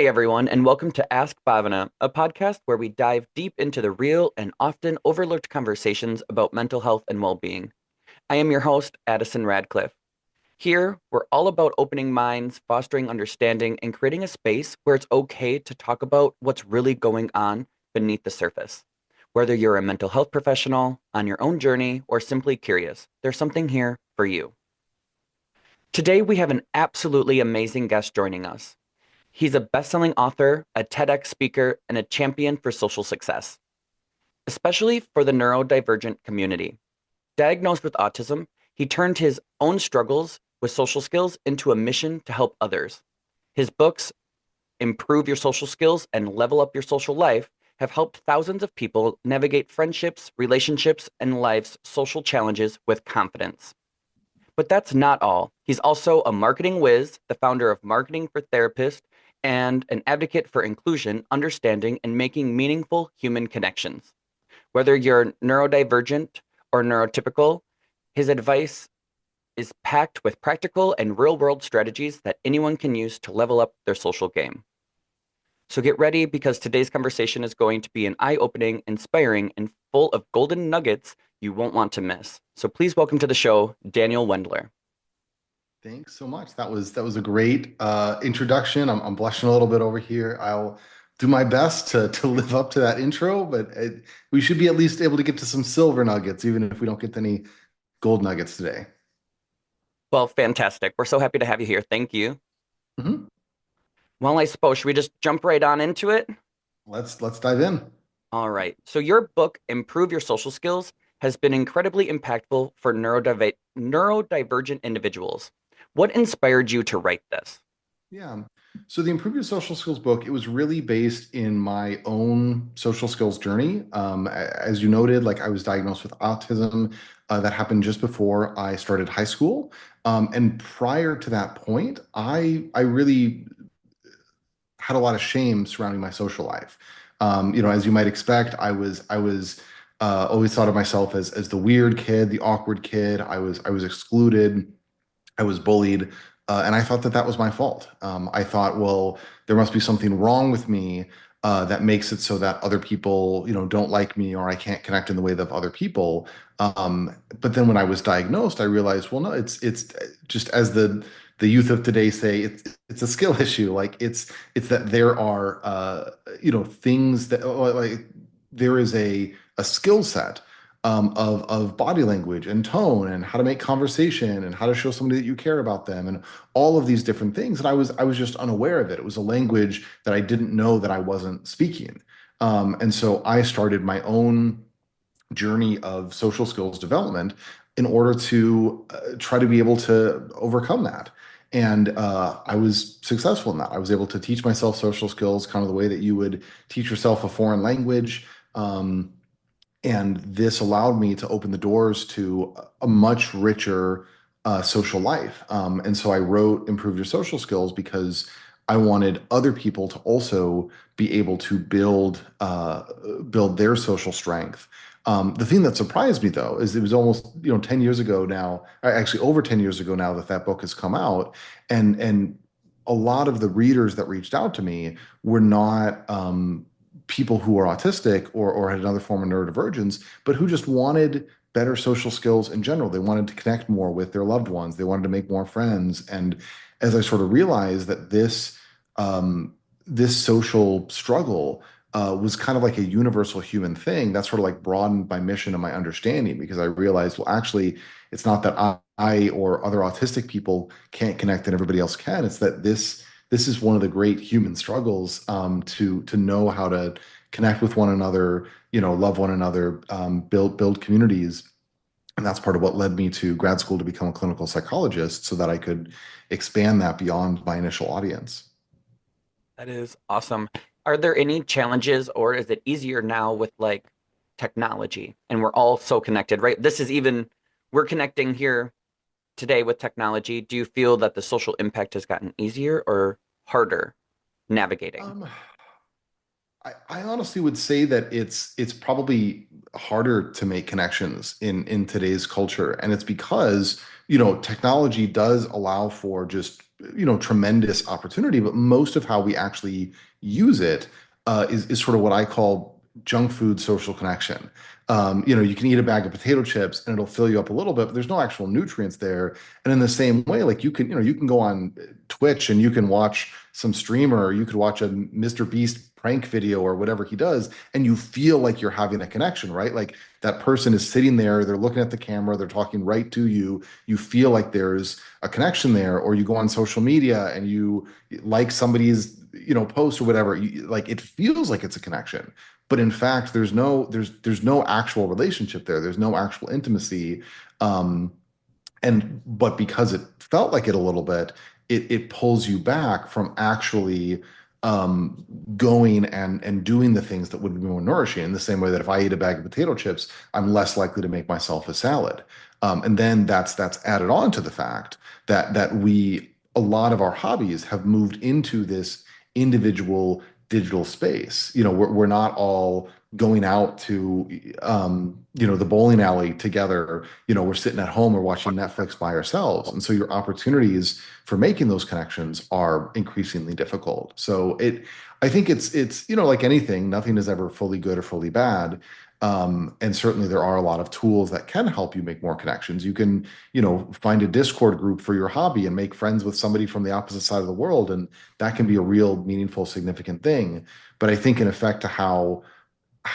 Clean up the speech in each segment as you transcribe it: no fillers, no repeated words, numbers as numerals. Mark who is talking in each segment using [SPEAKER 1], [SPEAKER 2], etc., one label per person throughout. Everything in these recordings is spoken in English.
[SPEAKER 1] Hi, everyone, and welcome to Ask Bhavana, a podcast where we dive deep into the real and often overlooked conversations about mental health and well-being. I am your host, Addison Radcliffe. Here, we're all about opening minds, fostering understanding, and creating a space where it's okay to talk about what's really going on beneath the surface. Whether you're a mental health professional, on your own journey, or simply curious, there's something here for you. Today, we have an absolutely amazing guest joining us. He's a best-selling author, a TEDx speaker, and a champion for social success, especially for the neurodivergent community. Diagnosed with autism, he turned his own struggles with social skills into a mission to help others. His books, Improve Your Social Skills and Level Up Your Social Life, have helped thousands of people navigate friendships, relationships, and life's social challenges with confidence. But that's not all. He's also a marketing whiz, the founder of Marketing for Therapists, and an advocate for inclusion, understanding, and making meaningful human connections. Whether you're neurodivergent or neurotypical, his advice is packed with practical and real-world strategies that anyone can use to level up their social game. So get ready because today's conversation is going to be an eye-opening, inspiring, and full of golden nuggets you won't want to miss. So please welcome to the show, Daniel Wendler.
[SPEAKER 2] Thanks so much. That was a great introduction. I'm blushing a little bit over here. I'll do my best to live up to that intro, but we should be at least able to get to some silver nuggets, even if we don't get to any gold nuggets today.
[SPEAKER 1] Well, fantastic. We're so happy to have you here. Thank you.
[SPEAKER 2] Mhm.
[SPEAKER 1] Well, I suppose, should we just jump right on into it?
[SPEAKER 2] Let's dive in.
[SPEAKER 1] All right. So your book, Improve Your Social Skills, has been incredibly impactful for neurodivergent individuals. What inspired you to write this?
[SPEAKER 2] Yeah. So the Improve Your Social Skills book, it was really based in my own social skills journey. As you noted, like I was diagnosed with autism. That happened just before I started high school. And prior to that point, I really had a lot of shame surrounding my social life. As you might expect, I was always thought of myself as the weird kid, the awkward kid. I was excluded. I was bullied, and I thought that that was my fault. I thought, well, there must be something wrong with me that makes it so that other people, don't like me, or I can't connect in the way that other people. But then when I was diagnosed, I realized, well, no, it's just as the youth of today say, it's a skill issue. Like it's that there are things that like there is a skill set of body language and tone and how to make conversation and how to show somebody that you care about them and all of these different things. And I was just unaware of it. It was a language that I didn't know that I wasn't speaking. And so I started my own journey of social skills development in order to try to be able to overcome that. And I was successful in that. I was able to teach myself social skills kind of the way that you would teach yourself a foreign language. And this allowed me to open the doors to a much richer social life. And so I wrote Improve Your Social Skills because I wanted other people to also be able to build their social strength. The thing that surprised me though is it was almost 10 years ago now, actually over 10 years ago now that that book has come out, and a lot of the readers that reached out to me were not people who are autistic or had another form of neurodivergence, but who just wanted better social skills in general. They wanted to connect more with their loved ones. They wanted to make more friends. And as I sort of realized that this social struggle was kind of like a universal human thing, that sort of like broadened my mission and my understanding because I realized, well, actually, it's not that I or other autistic people can't connect and everybody else can. It's that this is one of the great human struggles to know how to connect with one another, love one another, build communities. And that's part of what led me to grad school to become a clinical psychologist so that I could expand that beyond my initial audience.
[SPEAKER 1] That is awesome. Are there any challenges or is it easier now with like technology? And we're all so connected, right? We're connecting here today with technology. Do you feel that the social impact has gotten easier or harder navigating?
[SPEAKER 2] Um, I honestly would say that it's probably harder to make connections in today's culture, and it's because technology does allow for just tremendous opportunity, but most of how we actually use it is sort of what I call junk food social connection. You can eat a bag of potato chips and it'll fill you up a little bit, but there's no actual nutrients there. And in the same way, like you can go on Twitch and you can watch some streamer, or you could watch a Mr. Beast prank video or whatever he does, and you feel like you're having a connection, right? Like that person is sitting there, they're looking at the camera, they're talking right to you. You feel like there's a connection there. Or you go on social media and you like somebody's, post or whatever, like it feels like it's a connection. But in fact, there's no actual relationship there. There's no actual intimacy. Um, but because it felt like it a little bit, it pulls you back from actually um, going and doing the things that would be more nourishing. In the same way that if I eat a bag of potato chips, I'm less likely to make myself a salad. And then that's added on to the fact that a lot of our hobbies have moved into this individual digital space. We're not all going out to the bowling alley together. We're sitting at home or watching Netflix by ourselves. And so your opportunities for making those connections are increasingly difficult. So I think it's like anything, nothing is ever fully good or fully bad. And certainly there are a lot of tools that can help you make more connections. You can, find a Discord group for your hobby and make friends with somebody from the opposite side of the world. And that can be a real meaningful, significant thing. But I think in effect to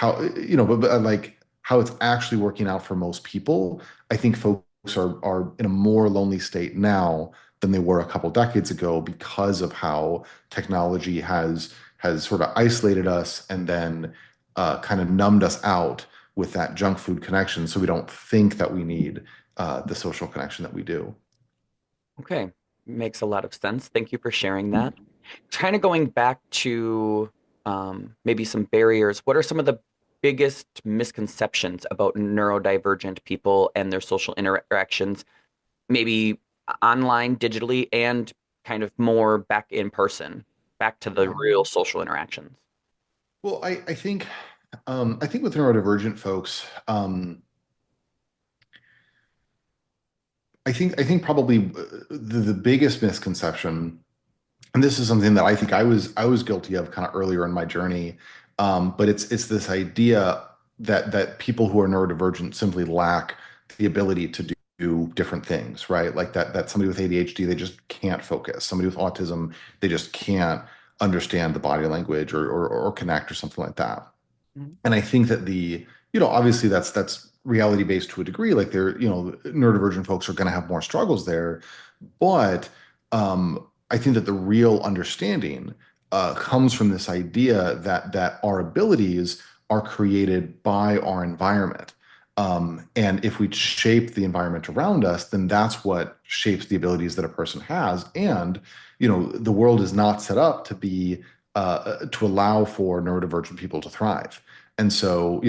[SPEAKER 2] but like how it's actually working out for most people, I think folks are in a more lonely state now than they were a couple decades ago because of how technology has sort of isolated us and then kind of numbed us out with that junk food connection, so we don't think that we need the social connection that we do.
[SPEAKER 1] Okay, makes a lot of sense. Thank you for sharing that. Kind of going back to maybe some barriers, what are some of the biggest misconceptions about neurodivergent people and their social interactions, maybe online, digitally, and kind of more back in person, back to the
[SPEAKER 2] Yeah.
[SPEAKER 1] real social interactions?
[SPEAKER 2] Well, I think with neurodivergent folks, I think probably the biggest misconception, and this is something that I think I was guilty of kind of earlier in my journey, but it's this idea that people who are neurodivergent simply lack the ability to do different things, right? Like that somebody with ADHD, they just can't focus. Somebody with autism, they just can't understand the body language or connect or something like that.
[SPEAKER 1] Mhm.
[SPEAKER 2] And I think that obviously that's reality based to a degree. Like neurodivergent folks are going to have more struggles there, but I think that the real understanding comes from this idea that our abilities are created by our environment. And if we shape the environment around us, then that's what shapes the abilities that a person has. And the world is not set up to allow for neurodivergent people to thrive. And so,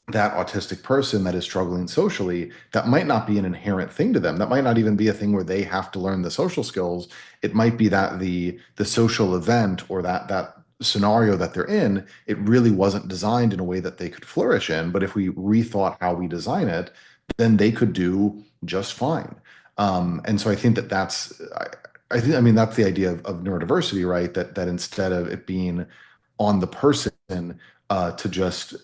[SPEAKER 2] that autistic person that is struggling socially, that might not be an inherent thing to them. That might not even be a thing where they have to learn the social skills. It might be that the social event or that scenario that they're in, it really wasn't designed in a way that they could flourish in. But if we rethought how we design it, then they could do just fine. And so I think I mean that's the idea of neurodiversity, right? That instead of it being on the person to just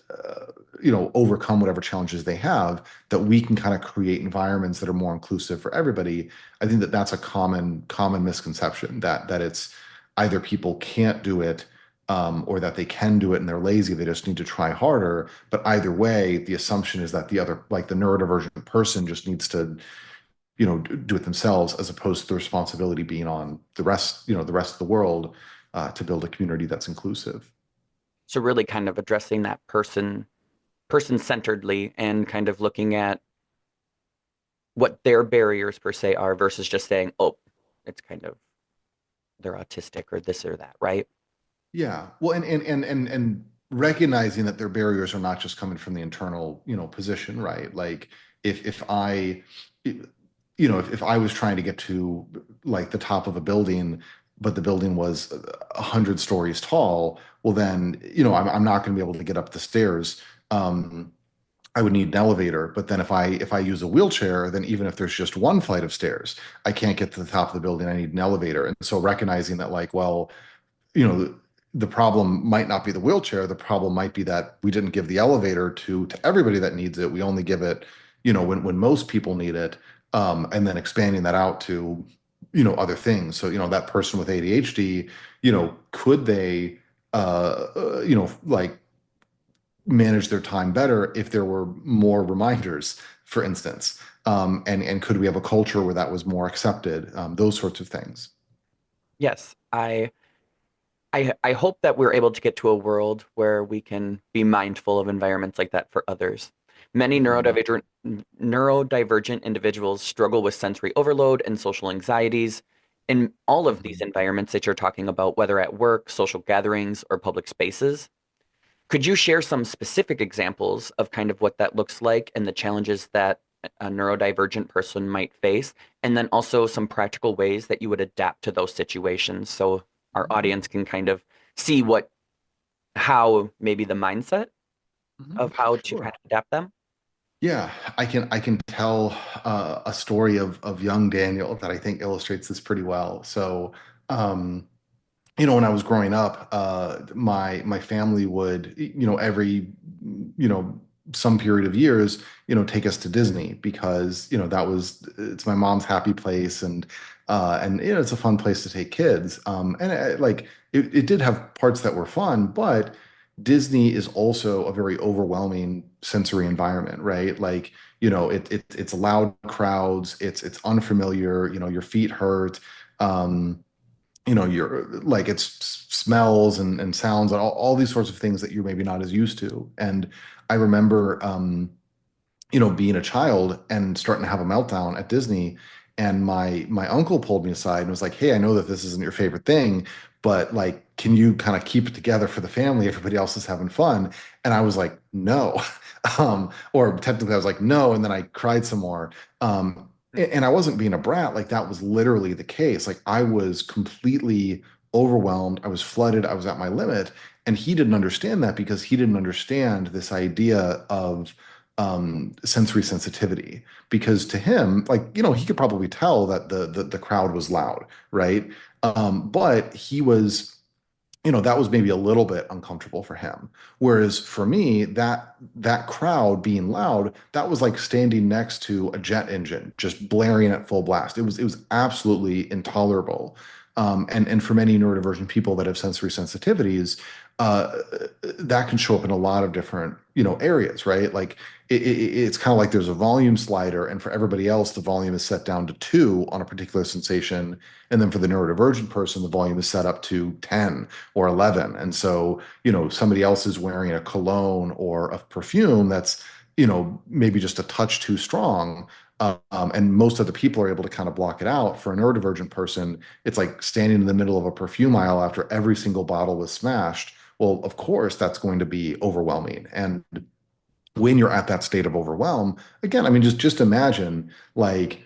[SPEAKER 2] overcome whatever challenges they have, that we can kind of create environments that are more inclusive for everybody. I think that that's a common misconception that it's either people can't do it, or that they can do it and they're lazy, they just need to try harder. But either way, the assumption is that the other, like the neurodivergent person, just needs to do it themselves, as opposed to the responsibility being on the rest of the world, to build a community that's inclusive.
[SPEAKER 1] So really kind of addressing that person centeredly and kind of looking at what their barriers per se are versus just saying, oh, it's kind of they're autistic or this or that, right?
[SPEAKER 2] Yeah. Well, and recognizing that their barriers are not just coming from the internal, position, right? Like if I, if I was trying to get to like the top of a building, but the building was 100 stories tall, well then, I'm not going to be able to get up the stairs. I would need an elevator. But then if I use a wheelchair, then even if there's just one flight of stairs, I can't get to the top of the building. I need an elevator. And so recognizing that, like, well, you know, the problem might not be the wheelchair. The problem might be that we didn't give the elevator to everybody that needs it. We only give it, when most people need it, and then expanding that out to, other things. So, that person with ADHD, could they, like manage their time better if there were more reminders, for instance? And could we have a culture where that was more accepted? Those sorts of things.
[SPEAKER 1] Yes, I hope that we're able to get to a world where we can be mindful of environments like that for others. Many
[SPEAKER 2] Mhm.
[SPEAKER 1] neurodivergent individuals struggle with sensory overload and social anxieties. In all of these
[SPEAKER 2] Mhm.
[SPEAKER 1] environments that you're talking about, whether at work, social gatherings, or public spaces, could you share some specific examples of kind of what that looks like and the challenges that a neurodivergent person might face? And then also some practical ways that you would adapt to those situations so our audience can kind of see how maybe the mindset
[SPEAKER 2] Mhm.
[SPEAKER 1] of how to kind
[SPEAKER 2] Sure.
[SPEAKER 1] of adapt them?
[SPEAKER 2] Yeah, I can tell a story of young Daniel that I think illustrates this pretty well. So, um, when I was growing up, my family would, every, you know, some period of years, take us to Disney because, it's my mom's happy place, and it's a fun place to take kids. And like it did have parts that were fun, but Disney is also a very overwhelming sensory environment, right? Like, it's loud crowds, it's unfamiliar, your feet hurt. Um, you're like it's smells and sounds and all these sorts of things that you're maybe not as used to. And I remember being a child and starting to have a meltdown at Disney. And my uncle pulled me aside and was like, "Hey, I know that this isn't your favorite thing, but like, can you kind of keep it together for the family? Everybody else is having fun." And I was like, "No." Or technically I was like, "No," and then I cried some more. And I wasn't being a brat, like that was literally the case. Like I was completely overwhelmed, I was flooded, I was at my limit. And he didn't understand that because he didn't understand this idea of sensory sensitivity, because to him, like, he could probably tell that the crowd was loud, right? But he was, that was maybe a little bit uncomfortable for him. Whereas for me, that crowd being loud, that was like standing next to a jet engine just blaring at full blast. It was absolutely intolerable. And for many neurodivergent people that have sensory sensitivities, uh, that can show up in a lot of different, areas, right? Like it's kind of like there's a volume slider, and for everybody else, the volume is set down to 2 on a particular sensation, and then for the neurodivergent person, the volume is set up to 10 or 11. And so, somebody else is wearing a cologne or a perfume that's, maybe just a touch too strong. And most of the people are able to kind of block it out. For a neurodivergent person, it's like standing in the middle of a perfume aisle after every single bottle was smashed. Well, of course, that's going to be overwhelming. And when you're at that state of overwhelm, again, I mean, just imagine like,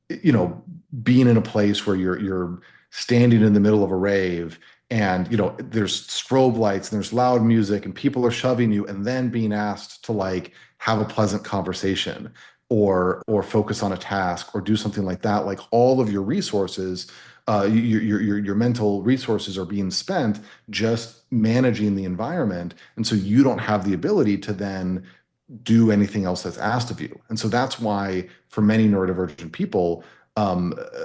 [SPEAKER 2] you know, being in a place where you're standing in the middle of a rave, and there's strobe lights and there's loud music and people are shoving you, and then being asked to like have a pleasant conversation or focus on a task or do something like that. Like all of your resources, your mental resources are being spent just managing the environment, and so you don't have the ability to then do anything else that's asked of you. And so that's why for many neurodivergent people,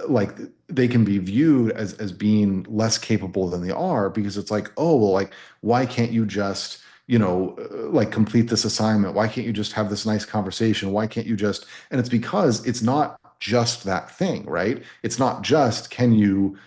[SPEAKER 2] like they can be viewed as being less capable than they are, because it's like, oh, well, like, why can't you just, like complete this assignment? Why can't you just have this nice conversation? Why can't you just, and it's because it's not just that thing, right? It's not just, can you,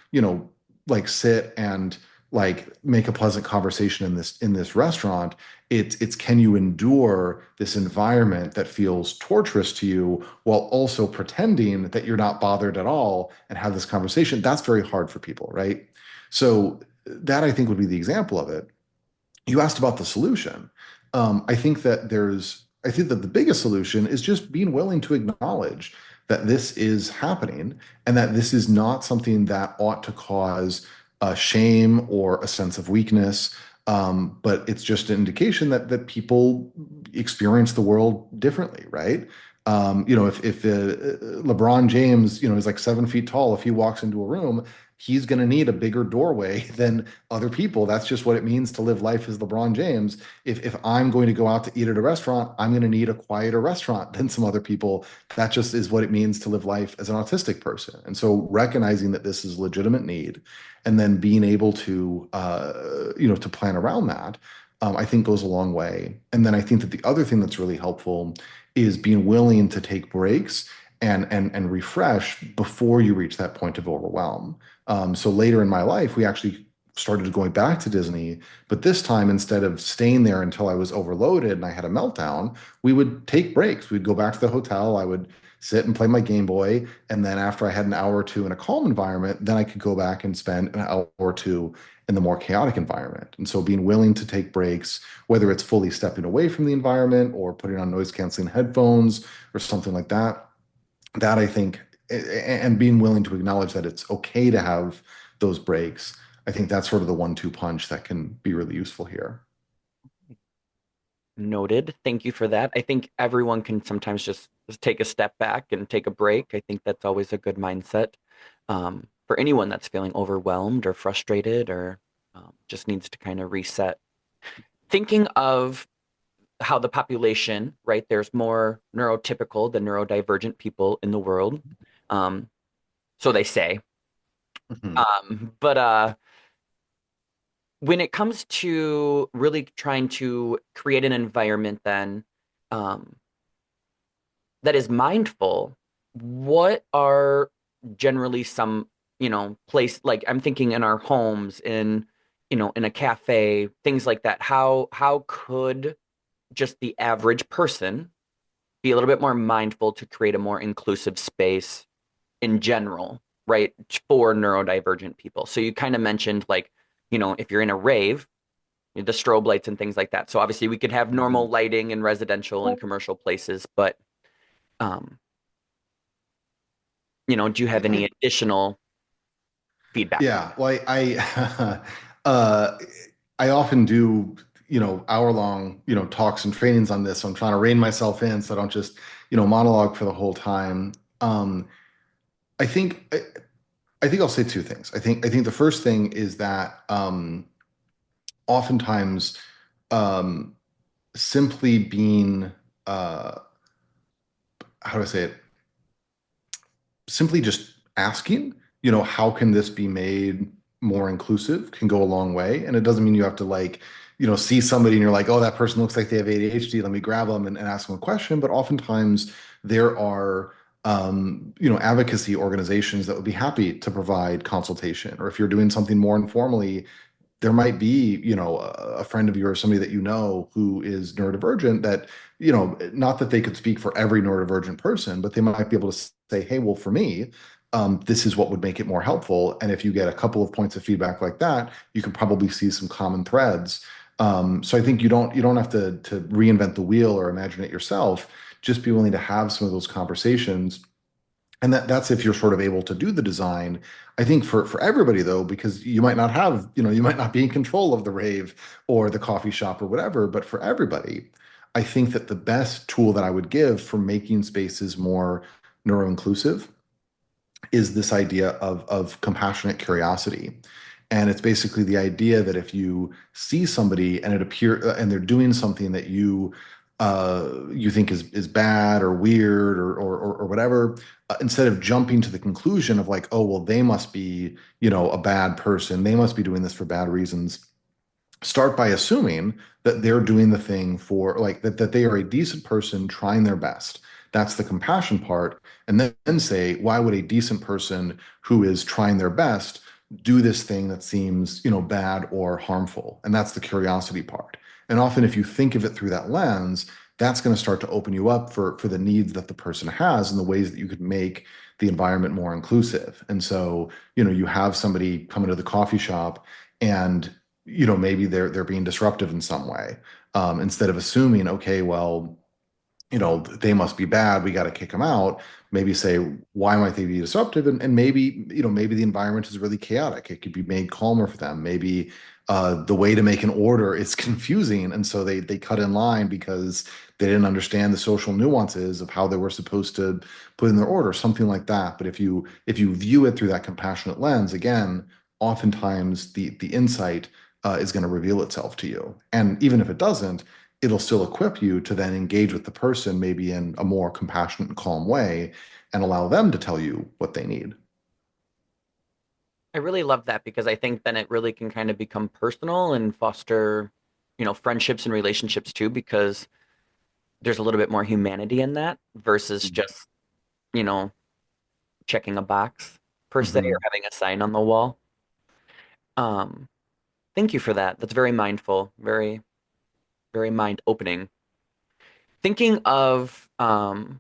[SPEAKER 2] like sit and like make a pleasant conversation in this restaurant. It's can you endure this environment that feels torturous to you while also pretending that you're not bothered at all and have this conversation. That's very hard for people, right? So that, I think, would be the example of it. You asked about the solution. I think that the biggest solution is just being willing to acknowledge that this is happening, and that this is not something that ought to cause a shame or a sense of weakness. But it's just an indication that people experience the world differently, right? If LeBron James, is like 7 feet tall, if he walks into a room, he's going to need a bigger doorway than other people. That's just what it means to live life as LeBron James. If I'm going to go out to eat at a restaurant, I'm going to need a quieter restaurant than some other people. That just is what it means to live life as an autistic person. And so recognizing that this is a legitimate need and then being able to plan around that, I think goes a long way. And then I think that the other thing that's really helpful is being willing to take breaks and refresh before you reach that point of overwhelm. So later in my life, we actually started going back to Disney, but this time instead of staying there until I was overloaded and I had a meltdown, we would take breaks. We'd go back to the hotel. I would sit and play my Game Boy, and then after I had an hour or two in a calm environment, then I could go back and spend an hour or two in the more chaotic environment. And so being willing to take breaks, whether it's fully stepping away from the environment or putting on noise canceling headphones or something like that, that I think, and being willing to acknowledge that it's okay to have those breaks, I think that's sort of the 1-2 punch that can be really useful here.
[SPEAKER 1] Noted. Thank you for that. I think everyone can sometimes just take a step back and take a break. I think that's always a good mindset for anyone that's feeling overwhelmed or frustrated or just needs to kind of reset. Thinking of how the population, right, there's more neurotypical than neurodivergent people in the world. Um, so they say.
[SPEAKER 2] Mhm.
[SPEAKER 1] But when it comes to really trying to create an environment then um, that is mindful, what are generally some, place like I'm thinking in our homes, in a cafe, things like that. How could just the average person be a little bit more mindful to create a more inclusive space in general, right, for neurodivergent people? So you kind of mentioned like, if you're in a rave, the strobe lights and things like that. So obviously we could have normal
[SPEAKER 2] Mhm.
[SPEAKER 1] lighting in residential and commercial places, but um, do you have any additional feedback?
[SPEAKER 2] Yeah, well, uh, I often do, hour-long, talks and trainings on this. So I'm trying to rein myself in so I don't just, monologue for the whole time. Um, I think I think I'll say two things. I think the first thing is that oftentimes um, simply being how do I say it? Simply just asking, how can this be made more inclusive can go a long way. And it doesn't mean you have to like, see somebody and you're like, oh, that person looks like they have ADHD. Let me grab them and ask them a question. But oftentimes there are, advocacy organizations that would be happy to provide consultation. Or if you're doing something more informally, there might be, a friend of yours, somebody that you know who is neurodivergent that, not that they could speak for every neurodivergent person, but they might be able to say, hey, well, for me, this is what would make it more helpful. And if you get a couple of points of feedback like that, you can probably see some common threads. So I think you don't have to reinvent the wheel or imagine it yourself. Just be willing to have some of those conversations, and that's if you're sort of able to do the design. I think for everybody though, because you might not have, you might not be in control of the rave or the coffee shop or whatever, but for everybody, I think that the best tool that I would give for making spaces more neuro-inclusive is this idea of compassionate curiosity. And it's basically the idea that if you see somebody and and they're doing something that you think is bad or weird or whatever, instead of jumping to the conclusion of like, oh, well, they must be, a bad person, they must be doing this for bad reasons, start by assuming that they're doing the thing for like that they are a decent person trying their best. That's the compassion part. And then say, why would a decent person who is trying their best do this thing that seems, bad or harmful? And that's the curiosity part. And often if you think of it through that lens, that's going to start to open you up for the needs that the person has and the ways that you could make the environment more inclusive. And so, you have somebody come into the coffee shop and maybe they're being disruptive in some way. Instead of assuming, okay, well, they must be bad, we got to kick them out. Maybe say, why might they be disruptive? And maybe, maybe the environment is really chaotic. It could be made calmer for them. Maybe the way to make an order is confusing, and so they cut in line because they didn't understand the social nuances of how they were supposed to put in their order, something like that. But if you view it through that compassionate lens, again, oftentimes the insight is going to reveal itself to you. And even if it doesn't, it'll still equip you to then engage with the person maybe in a more compassionate and calm way and allow them to tell you what they need.
[SPEAKER 1] I really love that because I think then it really can kind of become personal and foster, friendships and relationships too, because there's a little bit more humanity in that versus just, you know, checking a box per se or
[SPEAKER 2] Mhm.
[SPEAKER 1] having a sign on the wall. Um, Thank you for that. That's very mindful, very, very mind opening. Thinking of kind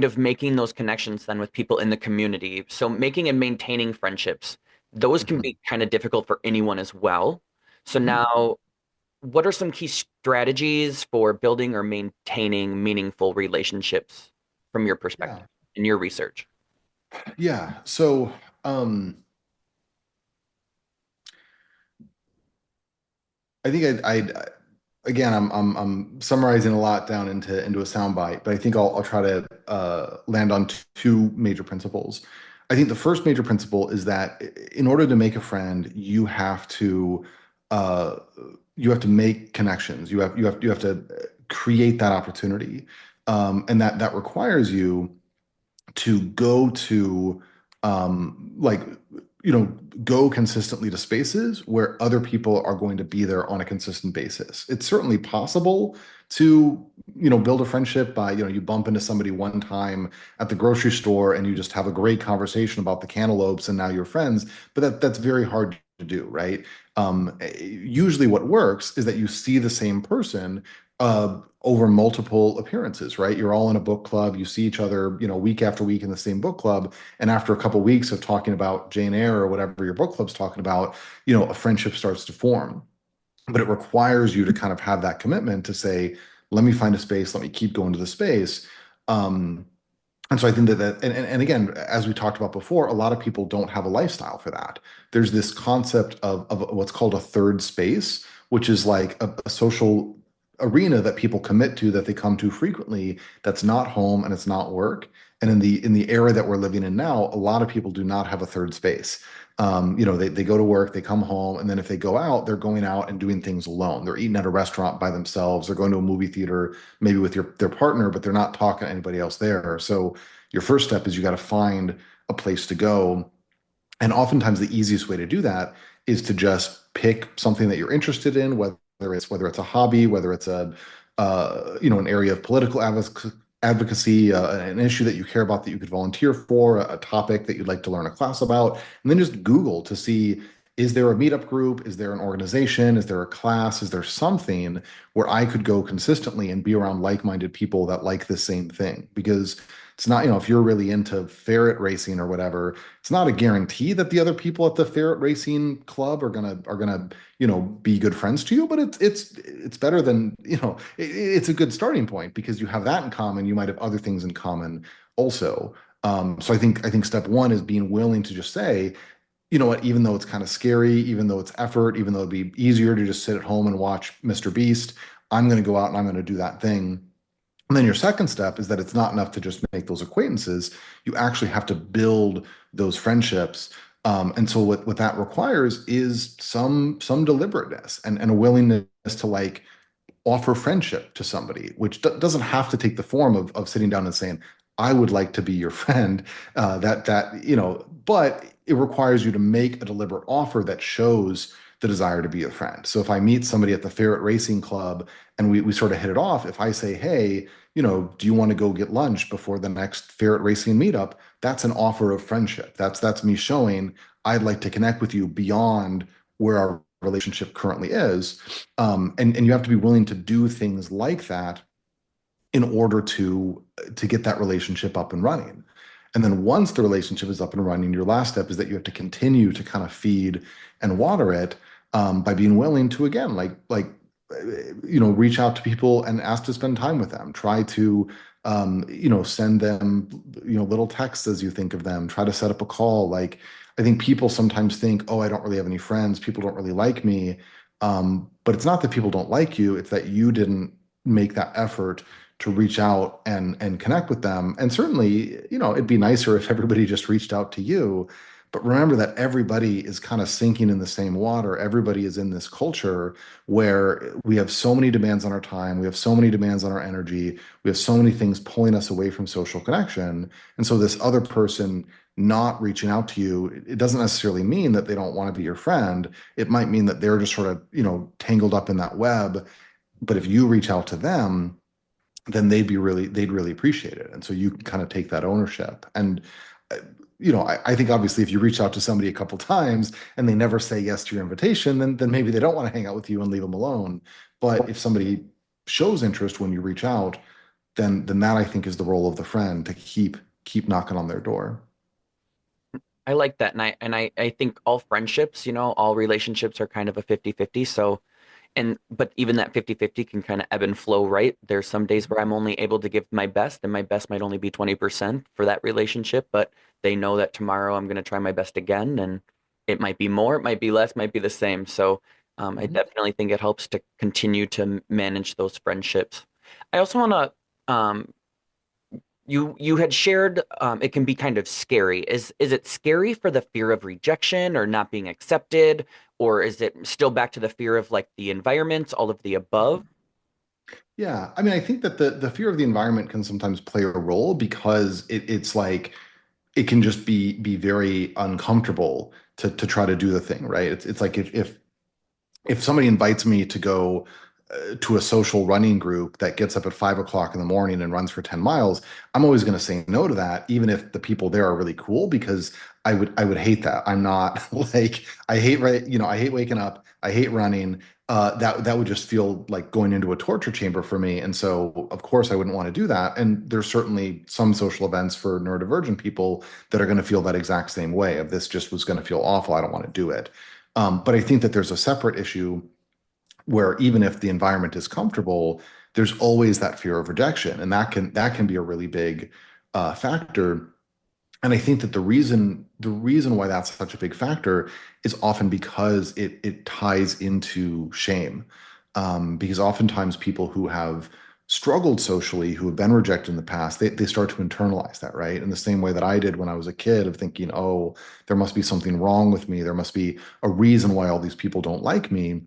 [SPEAKER 1] of making those connections then with people in the community. So making and maintaining friendships, those can
[SPEAKER 2] Mhm.
[SPEAKER 1] be kind of difficult for anyone as well. So
[SPEAKER 2] Mhm.
[SPEAKER 1] now, what are some key strategies for building or maintaining meaningful relationships from your perspective
[SPEAKER 2] Yeah.
[SPEAKER 1] in your research?
[SPEAKER 2] Yeah. So, um, I think again, I'm summarizing a lot down into a soundbite, but I think I'll try to land on two major principles. I think the first major principle is that in order to make a friend, uh, you have to make connections. You have to create that opportunity, and that requires you to go to like go consistently to spaces where other people are going to be there on a consistent basis. It's certainly possible to build a friendship by you bump into somebody one time at the grocery store and you just have a great conversation about the cantaloupes and now you're friends, but that's very hard to do, right? Usually what works is that you see the same person over multiple appearances, right? You're all in a book club, you see each other, week after week in the same book club, and after a couple of weeks of talking about Jane Eyre or whatever your book club's talking about, a friendship starts to form. But it requires you to kind of have that commitment to say, let me find a space, let me keep going to the space. Um, and so I think and again, as we talked about before, a lot of people don't have a lifestyle for that. There's this concept of what's called a third space, which is like a social arena that people commit to that they come to frequently that's not home and it's not work. And in the era that we're living in now, a lot of people do not have a third space. They go to work, they come home, and then if they go out, they're going out and doing things alone. They're eating at a restaurant by themselves, they're going to a movie theater, maybe with their partner, but they're not talking to anybody else there. So your first step is you got to find a place to go. And oftentimes the easiest way to do that is to just pick something that you're interested in, whether it's a hobby, whether it's an area of political advocacy, an issue that you care about that you could volunteer for, a topic that you'd like to learn a class about, and then just Google to see, is there a meetup group? Is there an organization? Is there a class? Is there something where I could go consistently and be around like-minded people that like the same thing? Because it's not, if you're really into ferret racing or whatever, it's not a guarantee that the other people at the ferret racing club are gonna be good friends to you, but it's better than it's a good starting point because you have that in common. You might have other things in common also. So I think step one is being willing to just say, you know what, even though it's kind of scary, even though it's effort, even though it'd be easier to just sit at home and watch Mr. Beast, I'm going to go out and I'm going to do that thing. And then your second step is that it's not enough to just make those acquaintances. You actually have to build those friendships. And so what that requires is some deliberateness and a willingness to like offer friendship to somebody, which doesn't have to take the form of sitting down and saying, I would like to be your friend. But it requires you to make a deliberate offer that shows the desire to be a friend. So if I meet somebody at the Ferret Racing Club and we sort of hit it off, if I say, hey, do you want to go get lunch before the next Ferret Racing meetup? That's an offer of friendship. That's me showing I'd like to connect with you beyond where our relationship currently is. And you have to be willing to do things like that in order to get that relationship up and running. And then once the relationship is up and running, your last step is that you have to continue to kind of feed and water it by being willing to again, reach out to people and ask to spend time with them. Try to send them little texts as you think of them. Try to set up a call. Like I think people sometimes think, oh, I don't really have any friends. People don't really like me. But it's not that people don't like you. It's that you didn't make that effort to reach out and connect with them. And certainly, it'd be nicer if everybody just reached out to you. But remember that everybody is kind of sinking in the same water. Everybody is in this culture where we have so many demands on our time, we have so many demands on our energy, we have so many things pulling us away from social connection. And so this other person not reaching out to you, it doesn't necessarily mean that they don't want to be your friend. It might mean that they're just sort of, tangled up in that web. But if you reach out to them, then they'd really appreciate it. And so you can kind of take that ownership. And uh, I think obviously if you reach out to somebody a couple times and they never say yes to your invitation, then maybe they don't want to hang out with you and leave them alone. But if somebody shows interest when you reach out, then that I think is the role of the friend to keep knocking on their door.
[SPEAKER 1] I like that. And I think all friendships, all relationships are kind of a 50-50. So, but even that 50-50 can kind of ebb and flow, right? There's some days where I'm only able to give my best, and my best might only be 20% for that relationship, but they know that tomorrow I'm going to try my best again, and it might be more, it might be less, might be the same. So, I
[SPEAKER 2] Mhm.
[SPEAKER 1] definitely think it helps to continue to manage those friendships. I also want to you had shared it can be kind of scary. Is it scary for the fear of rejection or not being accepted, or is it still back to the fear of like the environment, all of the above?
[SPEAKER 2] Yeah, I mean, I think that the fear of the environment can sometimes play a role because it's like it can just be very uncomfortable to try to do the thing, right? It's like if somebody invites me to go to a social running group that gets up at 5 o'clock in the morning and runs for 10 miles, I'm always going to say no to that, even if the people there are really cool, because I would hate that. I'm not like I hate right, I hate waking up, I hate running. That would just feel like going into a torture chamber for me. And so of course I wouldn't want to do that. And there's certainly some social events for neurodivergent people that are going to feel that exact same way of this just was going to feel awful. I don't want to do it. But I think that there's a separate issue where even if the environment is comfortable, there's always that fear of rejection, and that can be a really big factor. And I think that the reason why that's such a big factor is often because it ties into shame. Because oftentimes people who have struggled socially, who have been rejected in the past, they start to internalize that, right? In the same way that I did when I was a kid, of thinking, oh, there must be something wrong with me. There must be a reason why all these people don't like me.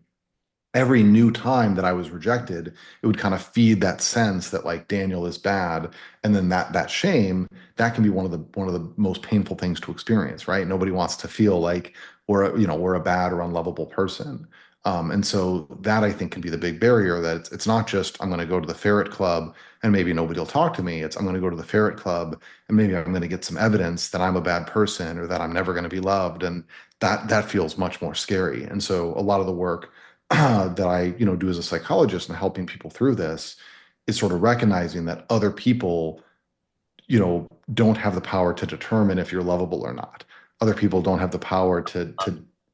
[SPEAKER 2] Every new time that I was rejected, it would kind of feed that sense that like Daniel is bad, and then that shame, that can be one of the most painful things to experience, right? Nobody wants to feel like we're a bad or unlovable person. And so that I think can be the big barrier, that it's not just I'm going to go to the ferret club and maybe nobody will talk to me. It's I'm going to go to the ferret club and maybe I'm going to get some evidence that I'm a bad person or that I'm never going to be loved. And that feels much more scary. And so a lot of the work that I, do as a psychologist and helping people through this is sort of recognizing that other people, don't have the power to determine if you're lovable or not. Other people don't have the power to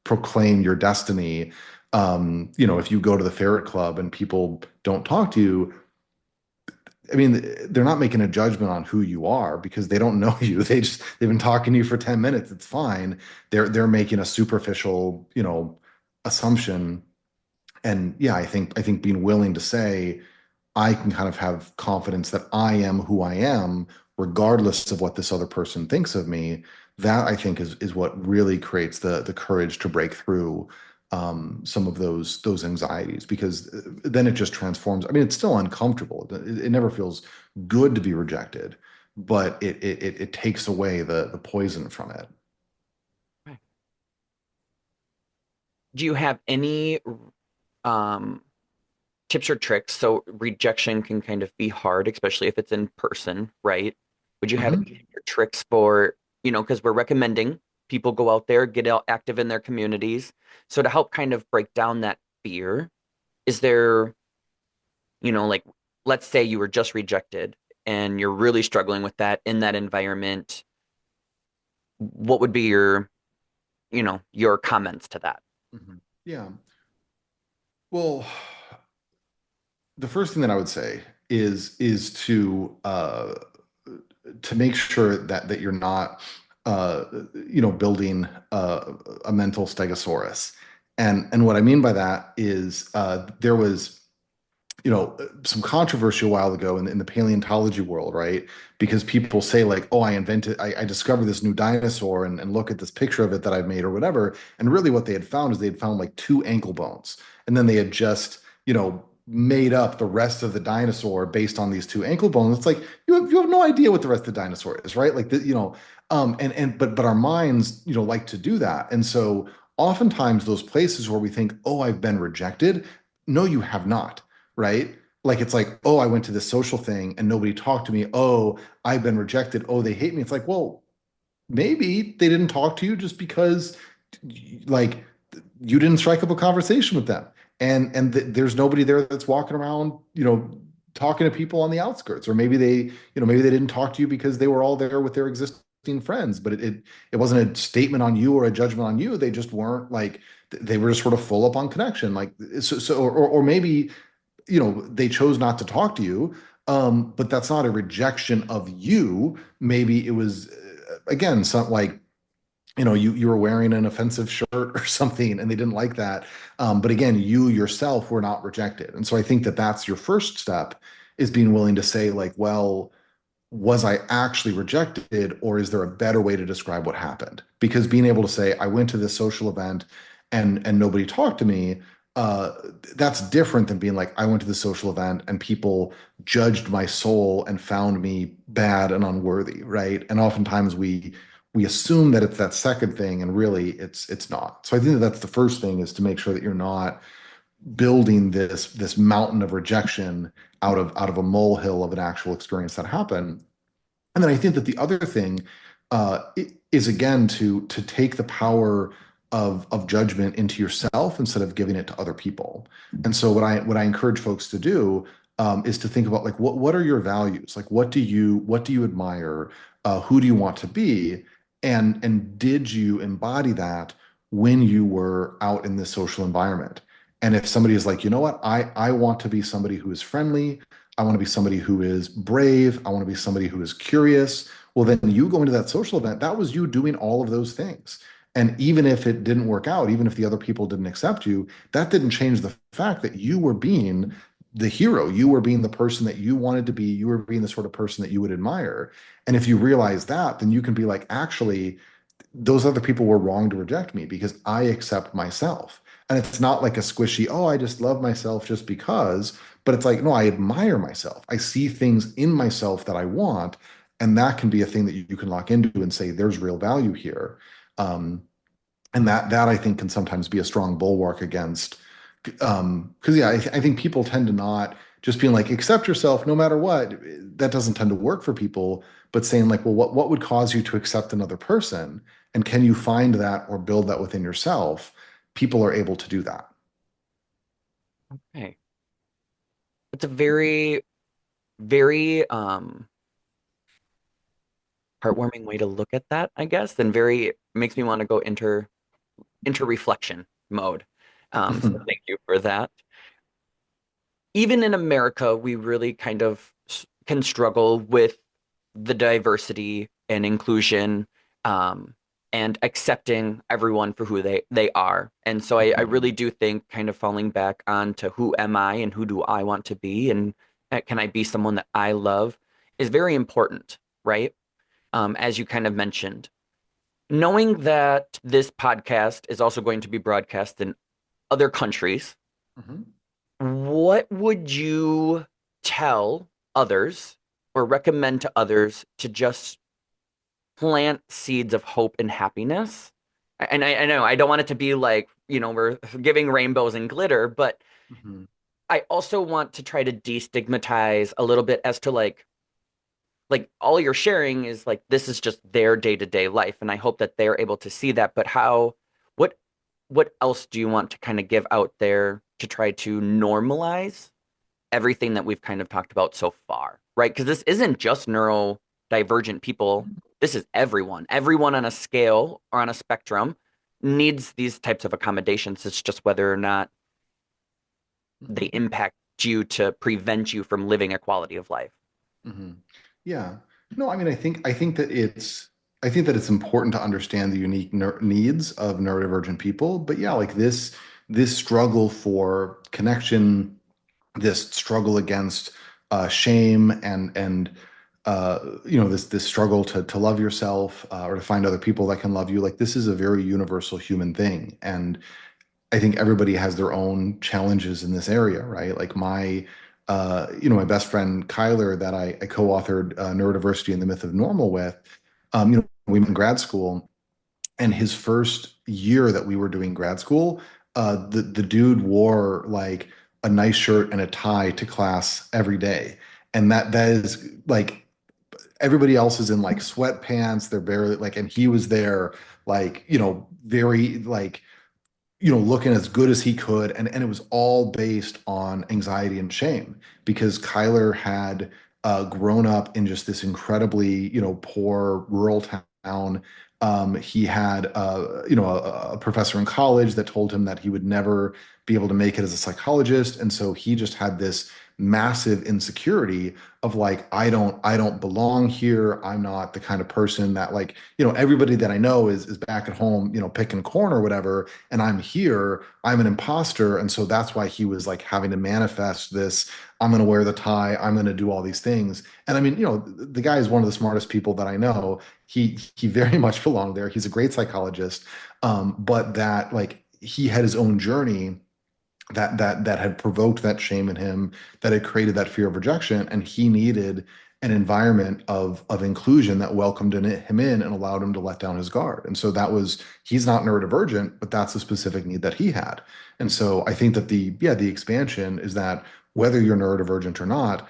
[SPEAKER 2] proclaim your destiny. If you go to the ferret club and people don't talk to you, I mean, they're not making a judgment on who you are because they don't know you. They've been talking to you for 10 minutes. It's fine. They're making a superficial, assumption. And yeah, I think being willing to say, I can kind of have confidence that I am who I am, regardless of what this other person thinks of me. That I think is what really creates the courage to break through some of those anxieties, because then it just transforms. I mean, it's still uncomfortable. It never feels good to be rejected, but it takes away the poison from it.
[SPEAKER 1] Do you have any um, tips or tricks? So rejection can kind of be hard, especially if it's in person, right? Would you have any
[SPEAKER 2] Mhm.
[SPEAKER 1] tips or tricks for, because we're recommending people go out there, get out active in their communities. So to help kind of break down that fear, is there, like let's say you were just rejected and you're really struggling with that in that environment, what would be your comments to that?
[SPEAKER 2] Mhm. Yeah. Well, the first thing that I would say is to make sure that you're not. uh, building a mental stegosaurus. And what I mean by that is there was some controversy a while ago in the paleontology world, right? Because people say like, oh, I discovered this new dinosaur and look at this picture of it that I've made or whatever. And really what they had found is they had found like two ankle bones. And then they had just, made up the rest of the dinosaur based on these two ankle bones. It's like you have no idea what the rest of the dinosaur is, right? Like but our minds, like to do that. And so oftentimes those places where we think, oh, I've been rejected, no, you have not, right? Like it's like, oh, I went to this social thing and nobody talked to me. Oh, I've been rejected. Oh, they hate me. It's like, well, maybe they didn't talk to you just because like you didn't strike up a conversation with them. There's nobody there that's walking around, talking to people on the outskirts. Or maybe they didn't talk to you because they were all there with their existing friends, but it wasn't a statement on you or a judgment on you. They just weren't like they were just sort of full up on connection. Like or maybe they chose not to talk to you, but that's not a rejection of you. Maybe it was again something like you were wearing an offensive shirt or something and they didn't like that. But again, you yourself were not rejected. And so I think that that's your first step, is being willing to say like, well, was I actually rejected, or is there a better way to describe what happened? Because being able to say, I went to this social event and nobody talked to me, uh, that's different than being like, I went to the social event and people judged my soul and found me bad and unworthy, right? And oftentimes we assume that it's that second thing, and really it's not. So I think that that's the first thing, is to make sure that you're not building this mountain of rejection out of a molehill of an actual experience that happened. And then I think that the other thing is again to take the power of judgment into yourself instead of giving it to other people. And so what I encourage folks to do is to think about like what are your values? Like what do you admire? Who do you want to be? And did you embody that when you were out in this social environment? And if somebody is like, you know what, I want to be somebody who is friendly, I want to be somebody who is brave, I want to be somebody who is curious. Well, then you go into that social event, that was you doing all of those things. And even if it didn't work out, even if the other people didn't accept you, that didn't change the fact that you were being the hero. You were being the person that you wanted to be. You were being the sort of person that you would admire. And if you realize that, then you can be like, actually, those other people were wrong to reject me because I accept myself. And it's not like a squishy, oh, I just love myself just because, but it's like, no, I admire myself. I see things in myself that I want. And that can be a thing that you can lock into and say, there's real value here. Um, and that I think can sometimes be a strong bulwark against, because yeah, I think people tend to not just being like, accept yourself no matter what. That doesn't tend to work for people, but saying like, well, what would cause you to accept another person? And can you find that or build that within yourself? People are able to do that.
[SPEAKER 1] Okay. It's a very, very heartwarming way to look at that, I guess, and very makes me want to go into reflection mode. So thank you for that. Even in America, we really kind of can struggle with the diversity and inclusion, um, and accepting everyone for who they are. And so I really do think kind of falling back on to who am I and who do I want to be, and can I be someone that I love, is very important, right? As you kind of mentioned, knowing that this podcast is also going to be broadcast in other countries,
[SPEAKER 2] Mhm.
[SPEAKER 1] what would you tell others or recommend to others to just plant seeds of hope and happiness? And I know I don't want it to be like, we're giving rainbows and glitter, but
[SPEAKER 2] Mhm.
[SPEAKER 1] I also want to try to destigmatize a little bit as to like all you're sharing is like this is just their day-to-day life, and I hope that they're able to see that. But what what else do you want to kind of give out there to try to normalize everything that we've kind of talked about so far, right? Because this isn't just neurodivergent people. This is everyone. Everyone on a scale or on a spectrum needs these types of accommodations. It's just whether or not they
[SPEAKER 2] Mhm.
[SPEAKER 1] impact you to prevent you from living a quality of life.
[SPEAKER 2] Mhm. Yeah. No, I mean, I think that it's I think that it's important to understand the unique needs of neurodivergent people. But yeah, like this struggle for connection, this struggle against shame and this struggle to love yourself or to find other people that can love you. Like this is a very universal human thing, and I think everybody has their own challenges in this area, right? Like my best friend Kyler that I co-authored Neurodiversity and the Myth of Normal with, we met in grad school, and his first year that we were doing grad school, the dude wore like a nice shirt and a tie to class every day, and that is like everybody else is in like sweatpants, they're barely like, and he was there like very like looking as good as he could. And it was all based on anxiety and shame because Kyler had grown up in just this incredibly, poor rural town. He had, a professor in college that told him that he would never be able to make it as a psychologist. And so he just had this massive insecurity of like, I don't belong here. I'm not the kind of person that like, everybody that I know is back at home, picking corn or whatever, and I'm here, I'm an imposter. And so that's why he was like having to manifest this, I'm going to wear the tie, I'm going to do all these things. And I mean, the guy is one of the smartest people that I know. He very much belonged there. He's a great psychologist. But that like he had his own journey that had provoked that shame in him, that had created that fear of rejection, and he needed an environment of inclusion that welcomed him in and allowed him to let down his guard. And so he's not neurodivergent, but that's a specific need that he had. And so I think that the expansion is that whether you're neurodivergent or not,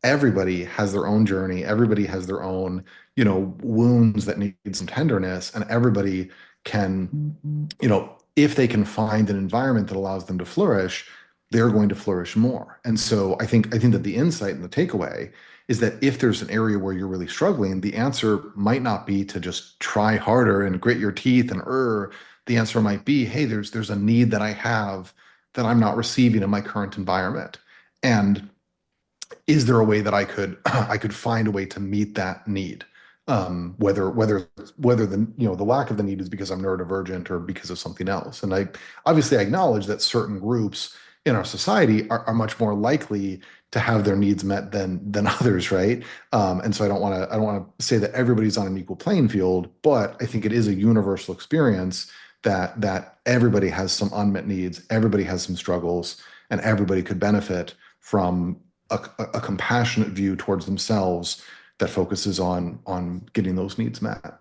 [SPEAKER 2] everybody has their own journey, everybody has their own, wounds that need some tenderness, and everybody can, if they can find an environment that allows them to flourish, they're going to flourish more. And so I think that the insight and the takeaway is that if there's an area where you're really struggling, the answer might not be to just try harder and grit your teeth and the answer might be, hey, there's a need that I have that I'm not receiving in my current environment. And is there a way that I could I could find a way to meet that need? Whether the lack of the need is because I'm neurodivergent or because of something else. And I acknowledge that certain groups in our society are much more likely to have their needs met than others, right? And so I don't want to say that everybody's on an equal playing field, but I think it is a universal experience that everybody has some unmet needs, everybody has some struggles, and everybody could benefit from a compassionate view towards themselves that focuses on getting those needs met.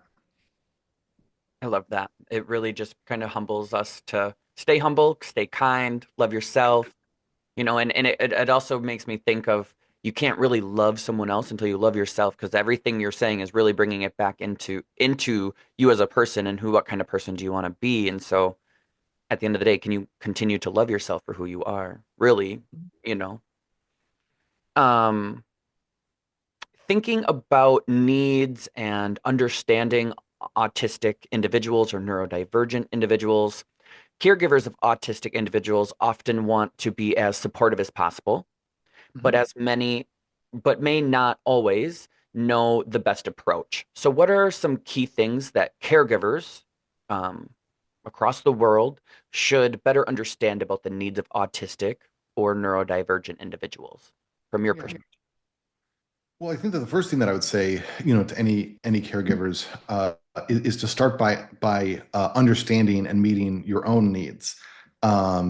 [SPEAKER 1] I love that. It really just kind of humbles us to stay humble, stay kind, love yourself, and it also makes me think of you can't really love someone else until you love yourself because everything you're saying is really bringing it back into you as a person and what kind of person do you want to be. And so at the end of the day, can you continue to love yourself for who you are? Really, you know. Um, Thinking about needs and understanding autistic individuals or neurodivergent individuals, caregivers of autistic individuals often want to be as supportive as possible, but
[SPEAKER 2] Mhm.
[SPEAKER 1] but may not always know the best approach. So, what are some key things that caregivers um, across the world should better understand about the needs of autistic or neurodivergent individuals from your
[SPEAKER 2] Yeah.
[SPEAKER 1] perspective?
[SPEAKER 2] Well, I think that the first thing that I would say, to any caregivers, is to start by understanding and meeting your own needs,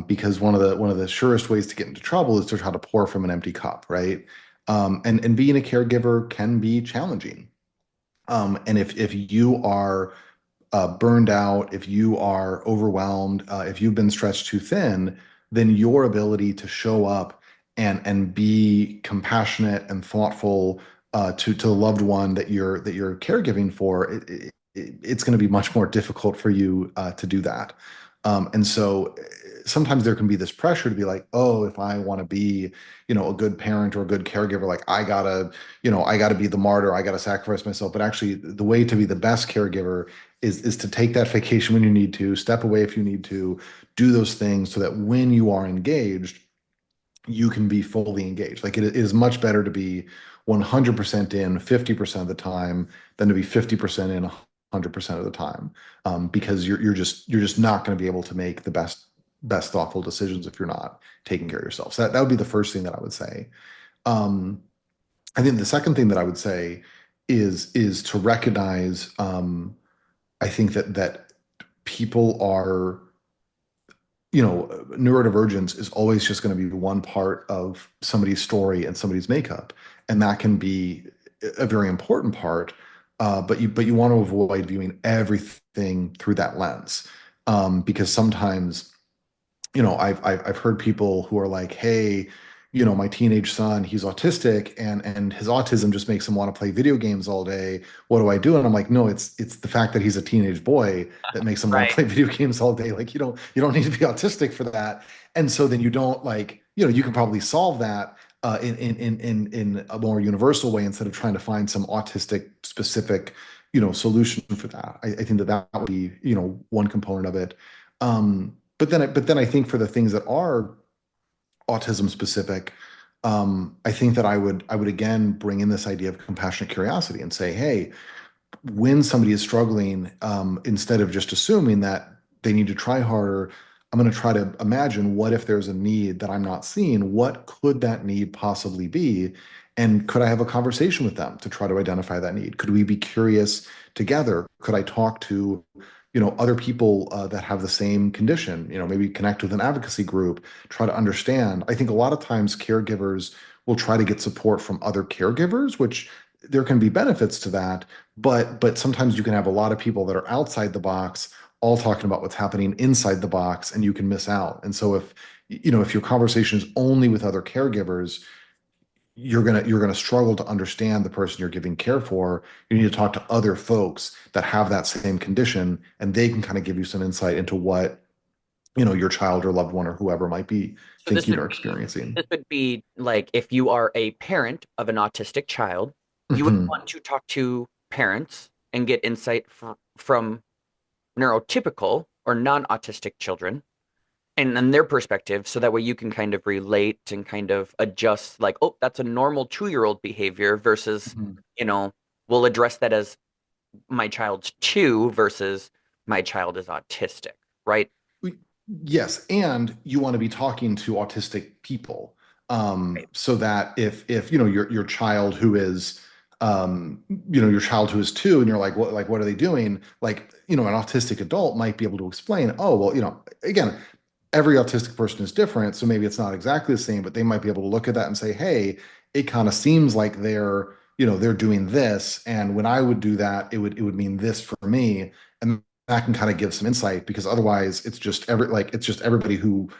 [SPEAKER 2] because one of the surest ways to get into trouble is to try to pour from an empty cup, right? And being a caregiver can be challenging. And if you are burned out, if you are overwhelmed, if you've been stretched too thin, then your ability to show up and be compassionate and thoughtful to the loved one that you're caregiving for, it's going to be much more difficult for you to do that. And so sometimes there can be this pressure to be like, oh, if I want to be, a good parent or a good caregiver, like I gotta be the martyr, I gotta sacrifice myself. But actually, the way to be the best caregiver is to take that vacation when you need to, step away if you need to, do those things so that when you are engaged, you can be fully engaged. Like it is much better to be 100% in 50% of the time than to be 50% in 100% of the time, because you're just not going to be able to make the best thoughtful decisions if you're not taking care of yourself. So that would be the first thing that I would say. Um, I think the second thing that I would say is to recognize. I think that people are, neurodivergence is always just going to be one part of somebody's story and somebody's makeup, and that can be a very important part. But you want to avoid viewing everything through that lens, because sometimes, I've heard people who are like, hey, my teenage son, he's autistic, and his autism just makes him want to play video games all day. What do I do? And I'm like, no, it's the fact that he's a teenage boy that makes him want to
[SPEAKER 1] Right.
[SPEAKER 2] play video games all day. Like, you don't need to be autistic for that. And so then you don't, like, you can probably solve that in a more universal way instead of trying to find some autistic specific, solution for that. I think that would be, one component of it. But then I think for the things that are autism specific, I think that I would again bring in this idea of compassionate curiosity and say, hey, when somebody is struggling, instead of just assuming that they need to try harder, I'm going to try to imagine, what if there's a need that I'm not seeing? What could that need possibly be? And could I have a conversation with them to try to identify that need? Could we be curious together? Could I talk to, other people that have the same condition? Maybe connect with an advocacy group, try to understand. I think a lot of times caregivers will try to get support from other caregivers, which there can be benefits to that, but sometimes you can have a lot of people that are outside the box all talking about what's happening inside the box, and you can miss out. And so if your conversation is only with other caregivers, you're gonna struggle to understand the person you're giving care for. You need to talk to other folks that have that same condition, and they can kind of give you some insight into what, your child or loved one or whoever might be
[SPEAKER 1] So this
[SPEAKER 2] thinking
[SPEAKER 1] would
[SPEAKER 2] or
[SPEAKER 1] be
[SPEAKER 2] experiencing.
[SPEAKER 1] this would be like if you are a parent of an autistic child, you would
[SPEAKER 2] Mhm.
[SPEAKER 1] want to talk to parents and get insight from neurotypical or non-autistic children and their perspective, so that way you can kind of relate and kind of adjust, like, oh, that's a normal 2-year-old behavior versus,
[SPEAKER 2] Mhm.
[SPEAKER 1] you know, we'll address that as my child's 2 versus my child is autistic, right?
[SPEAKER 2] Yes, and you want to be talking to autistic people,
[SPEAKER 1] Right.
[SPEAKER 2] so that if your child who is, your child who is 2, and you're like, what are they doing? Like, an autistic adult might be able to explain, oh, well, again, every autistic person is different, so maybe it's not exactly the same, but they might be able to look at that and say, hey, it kind of seems like they're doing this, and when I would do that, it would mean this for me. And that can kind of give some insight, because otherwise it's just everybody who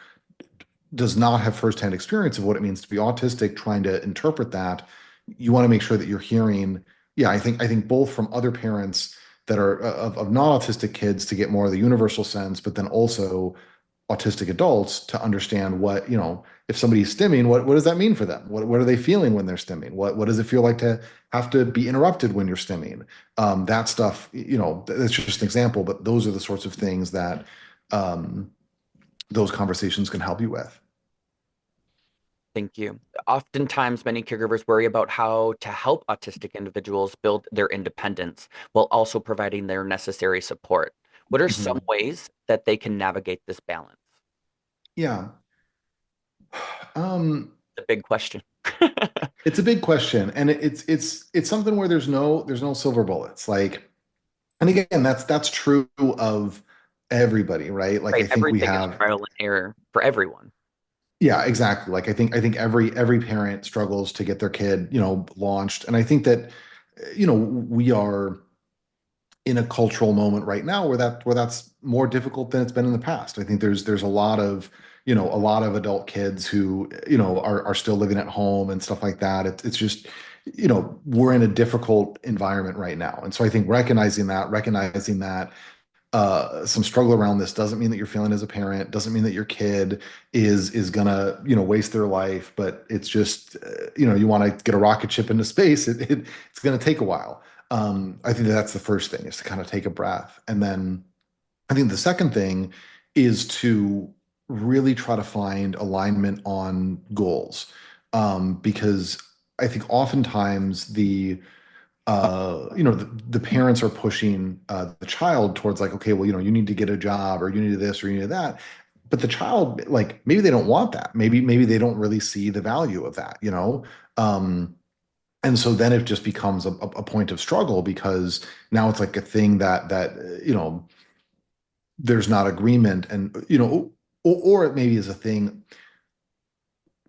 [SPEAKER 2] does not have firsthand experience of what it means to be autistic trying to interpret that. You want to make sure that you're hearing, yeah, I think both from other parents that are of non-autistic kids to get more of the universal sense, but then also autistic adults to understand what, if somebody's stimming, what does that mean for them? What are they feeling when they're stimming? What does it feel like to have to be interrupted when you're stimming? That stuff, that's just an example, but those are the sorts of things that, um, those conversations can help you with.
[SPEAKER 1] Thank you. Oftentimes, many caregivers worry about how to help autistic individuals build their independence while also providing their necessary support. What are some
[SPEAKER 2] Mhm.
[SPEAKER 1] ways that they can navigate this balance?
[SPEAKER 2] Yeah. Um,
[SPEAKER 1] The big question.
[SPEAKER 2] it's a big question, and it's something where there's no silver bullets. Like, and again, that's true of everybody, right? Like,
[SPEAKER 1] Right.
[SPEAKER 2] I think we
[SPEAKER 1] Everything is
[SPEAKER 2] have.
[SPEAKER 1] trial and error for everyone.
[SPEAKER 2] Yeah, exactly. Like, I think every parent struggles to get their kid, launched. And I think that, we are in a cultural moment right now where that's more difficult than it's been in the past. I think there's a lot of adult kids who, are still living at home and stuff like that. It's just, we're in a difficult environment right now. And so I think recognizing that some struggle around this doesn't mean that you're failing as a parent, doesn't mean that your kid is gonna, waste their life, but it's just, you want to get a rocket ship into space. It's gonna take a while. I think that's the first thing, is to kind of take a breath. And then I think the second thing is to really try to find alignment on goals. Because I think oftentimes the parents are pushing the child towards like, okay, well, you need to get a job or you need this or you need that. But the child, like, maybe they don't want that. Maybe they don't really see the value of that. And so then it just becomes a point of struggle because now it's like a thing that there's not agreement or it maybe is a thing.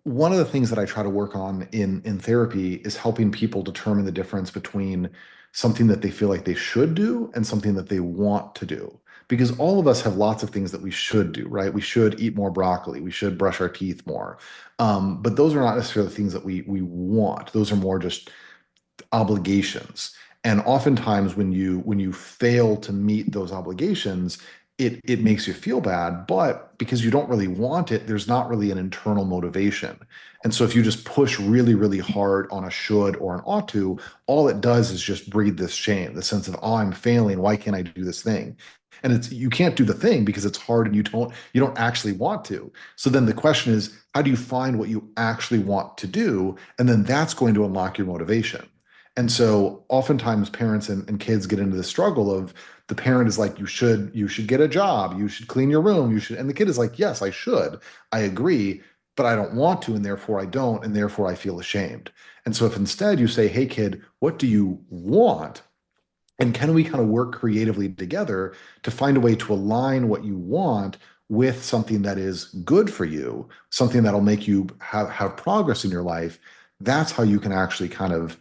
[SPEAKER 2] One of the things that I try to work on in therapy is helping people determine the difference between something that they feel like they should do and something that they want to do. Because all of us have lots of things that we should do, right? We should eat more broccoli. We should brush our teeth more. But those are not necessarily things that we want. Those are more just obligations. And oftentimes when you fail to meet those obligations, it makes you feel bad, but because you don't really want it, there's not really an internal motivation. And so if you just push really, really hard on a should or an ought to, all it does is just breed this shame, the sense of, oh, I'm failing. Why can't I do this thing? And it's you can't do the thing because it's hard and you don't actually want to. So then the question is, how do you find what you actually want to do? And then that's going to unlock your motivation. And so oftentimes parents and kids get into the struggle of the parent is like, you should get a job, you should clean your room, you should, and the kid is like, yes, I should, I agree, but I don't want to, and therefore I don't, and therefore I feel ashamed. And so if instead you say, hey kid, what do you want? And can we kind of work creatively together to find a way to align what you want with something that is good for you, something that'll make you have progress in your life? That's how you can actually kind of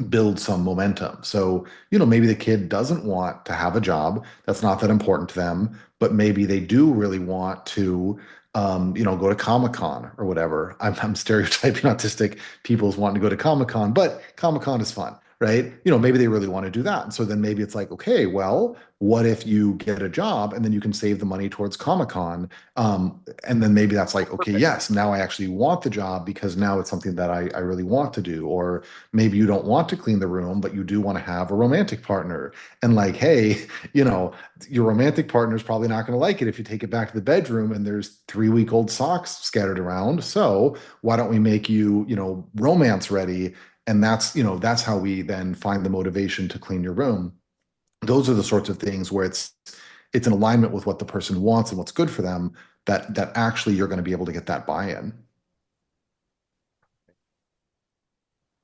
[SPEAKER 2] build some momentum. So, maybe the kid doesn't want to have a job. That's not that important to them, but maybe they do really want to, go to Comic-Con or whatever. I'm stereotyping autistic people as wanting to go to Comic-Con, but Comic-Con is fun, right? Maybe they really want to do that. And so then maybe it's like, okay, well, what if you get a job and then you can save the money towards Comic-Con? And then maybe that's like, okay,
[SPEAKER 1] Perfect.
[SPEAKER 2] yes, now I actually want the job because now it's something that I really want to do. Or maybe you don't want to clean the room, but you do want to have a romantic partner. And like, hey, your romantic partner is probably not going to like it if you take it back to the bedroom and there's 3-week-old socks scattered around. So why don't we make you, romance ready? And that's how we then find the motivation to clean your room. Those are the sorts of things where it's in alignment with what the person wants and what's good for them that actually you're going to be able to get that buy-in.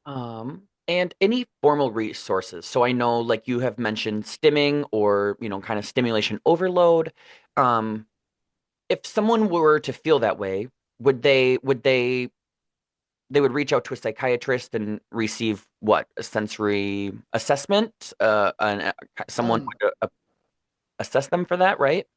[SPEAKER 1] And any formal resources. So I know, like you have mentioned, stimming or, kind of stimulation overload. Um, if someone were to feel that way, they would reach out to a psychiatrist and receive what? A sensory assessment? Someone
[SPEAKER 2] Um,
[SPEAKER 1] would assess them for that, right?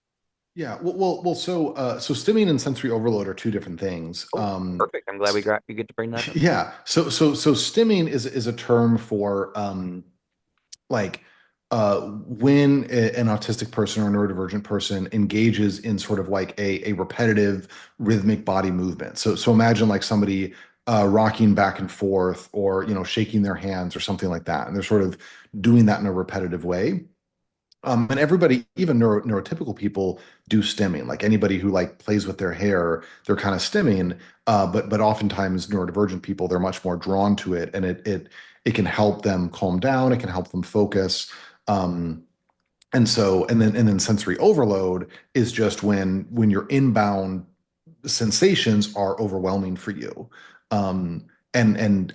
[SPEAKER 2] yeah, well, so stimming and sensory overload are two different things.
[SPEAKER 1] Oh, perfect. I'm glad we get to bring that up.
[SPEAKER 2] Yeah. So stimming is a term for like when an autistic person or a neurodivergent person engages in sort of like a repetitive rhythmic body movement. So imagine like somebody rocking back and forth or shaking their hands or something like that, and they're sort of doing that in a repetitive way. And everybody, even neurotypical people, do stimming. Like anybody who like plays with their hair, they're kind of stimming. But oftentimes neurodivergent people, they're much more drawn to it, and it can help them calm down. It can help them focus. Um, and then sensory overload is just when your inbound sensations are overwhelming for you. Um, and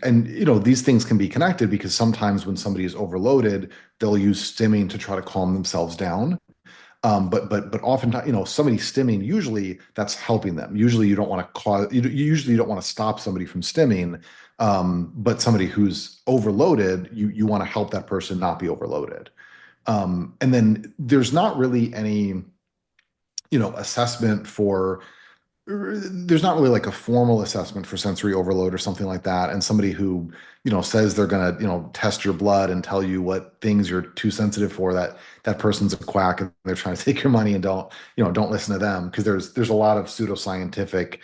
[SPEAKER 2] these things can be connected because sometimes when somebody is overloaded, they'll use stimming to try to calm themselves down. But oftentimes, somebody stimming, usually that's helping them. Usually you don't want to cause, you usually don't want to stop somebody from stimming. But somebody who's overloaded, you want to help that person not be overloaded. And then there's not really any, assessment for there's not really like a formal assessment for sensory overload or something like that. And somebody who, says they're gonna, test your blood and tell you what things you're too sensitive for, that person's a quack and they're trying to take your money and don't listen to them because there's a lot of pseudoscientific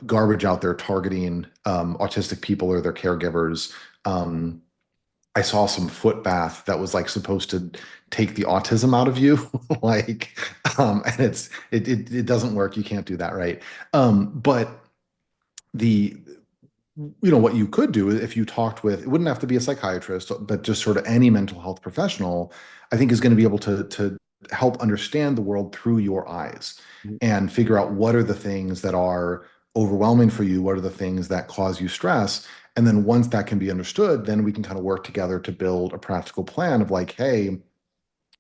[SPEAKER 2] garbage out there targeting autistic people or their caregivers. I saw some foot bath that was like supposed to take the autism out of you, like, and it doesn't work. You can't do that, right? But the what you could do if you talked with, it wouldn't have to be a psychiatrist, but just sort of any mental health professional, I think is going to be able to help understand the world through your eyes
[SPEAKER 1] Mhm.
[SPEAKER 2] and figure out what are the things that are overwhelming for you, what are the things that cause you stress. And then once that can be understood, then we can kind of work together to build a practical plan of like, hey,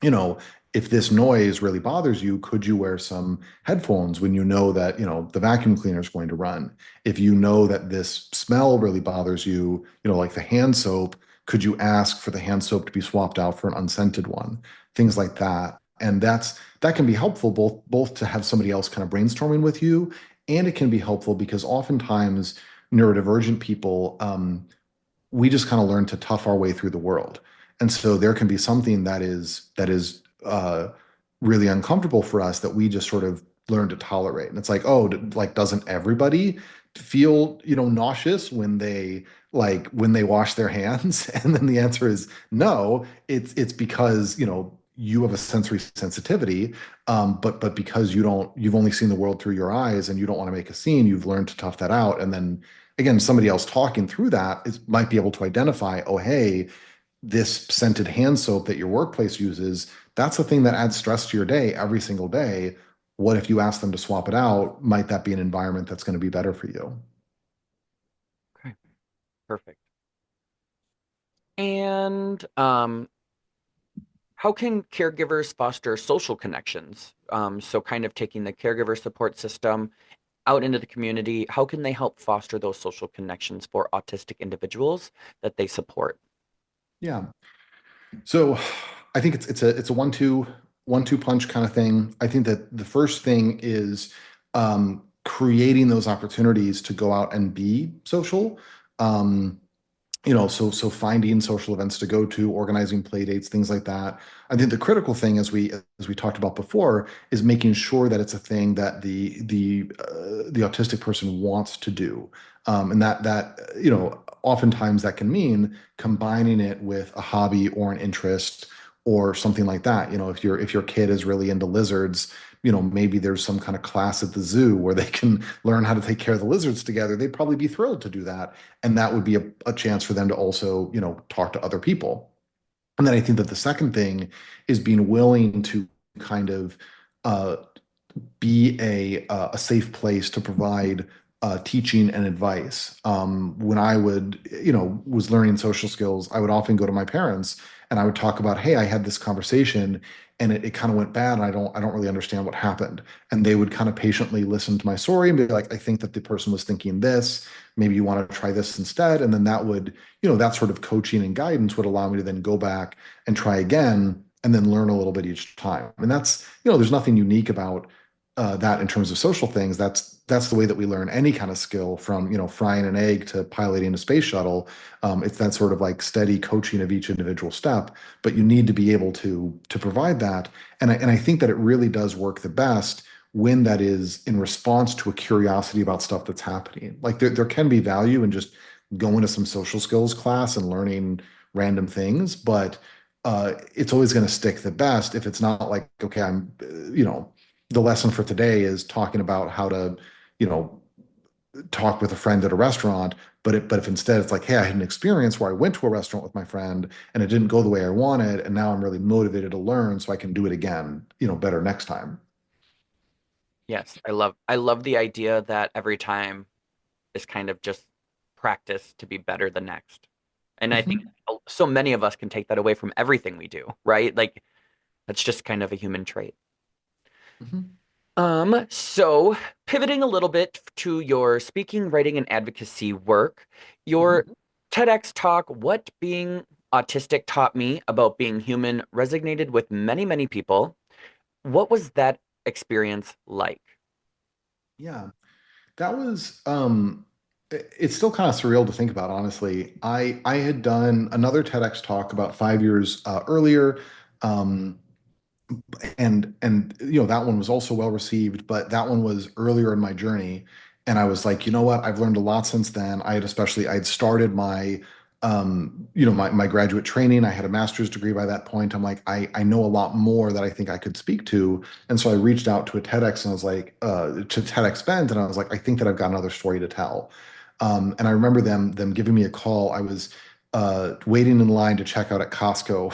[SPEAKER 2] you know, if this noise really bothers you, could you wear some headphones when you know that, the vacuum cleaner is going to run? If you know that this smell really bothers you, like the hand soap, could you ask for the hand soap to be swapped out for an unscented one? Things like that. And that can be helpful both to have somebody else kind of brainstorming with you, and it can be helpful because oftentimes neurodivergent people, we just kind of learn to tough our way through the world. And so there can be something that is really uncomfortable for us that we just sort of learn to tolerate. And it's like, oh, like doesn't everybody feel, nauseous when they wash their hands? And then the answer is no. It's because, you have a sensory sensitivity, but because you've only seen the world through your eyes and you don't want to make a scene, you've learned to tough that out. And then again, somebody else talking through that might be able to identify, oh, hey, this scented hand soap that your workplace uses, that's the thing that adds stress to your day every single day. What if you ask them to swap it out? Might that be an environment that's going to be better for you?
[SPEAKER 1] Okay, perfect. And how can caregivers foster social connections? So kind of taking the caregiver support system out into the community, how can they help foster those social connections for autistic individuals that they support?
[SPEAKER 2] Yeah. So I think it's a one-two punch kind of thing. I think that the first thing is creating those opportunities to go out and be social. Um, so finding social events to go to, organizing play dates, things like that. I think the critical thing, as we talked about before, is making sure that it's a thing that the autistic person wants to do, and that oftentimes that can mean combining it with a hobby or an interest or something like that. If your kid is really into lizards, maybe there's some kind of class at the zoo where they can learn how to take care of the lizards together. They'd probably be thrilled to do that, and that would be a chance for them to also talk to other people. And then I think that the second thing is being willing to kind of uh, be a safe place to provide teaching and advice. When I was learning social skills, I would often go to my parents and I would talk about, hey, I had this conversation and it kind of went bad and I don't really understand what happened. And they would kind of patiently listen to my story and be like, I think that the person was thinking this, maybe you want to try this instead. And then that sort of coaching and guidance would allow me to then go back and try again and then learn a little bit each time. And there's nothing unique about that in terms of social things. That's the way that we learn any kind of skill, from frying an egg to piloting a space shuttle. It's that sort of like steady coaching of each individual step, but you need to be able to provide that. And I think that it really does work the best when that is in response to a curiosity about stuff that's happening. Like there can be value in just going to some social skills class and learning random things, but it's always going to stick the best if it's not like, okay, the lesson for today is talking about how to, you know, talk with a friend at a restaurant. But if instead it's like, hey, I had an experience where I went to a restaurant with my friend and it didn't go the way I wanted, and now I'm really motivated to learn so I can do it again, better next time.
[SPEAKER 1] Yes, I love the idea that every time is kind of just practice to be better the next. And I think
[SPEAKER 2] Mhm,
[SPEAKER 1] so many of us can take that away from everything we do, right? Like that's just kind of a human trait.
[SPEAKER 2] mhm,
[SPEAKER 1] So pivoting a little bit to your speaking, writing, and advocacy work, your
[SPEAKER 2] mhm.
[SPEAKER 1] TEDx talk, What Being Autistic Taught Me About Being Human, resonated with many, many people. What was that experience like?
[SPEAKER 2] Yeah, that was it's still kind of surreal to think about, honestly. I had done another TEDx talk about 5 years earlier. Um, and that one was also well received, but that one was earlier in my journey, and I was like, you know what, I've learned a lot since then. I'd started my graduate training. I had a master's degree by that point. I'm like, I know a lot more that I think I could speak to. And so I reached out to a TEDx and I was like, to TEDx Bend, and I was like, I think that I've got another story to tell. And I remember them giving me a call. I was waiting in line to check out at Costco,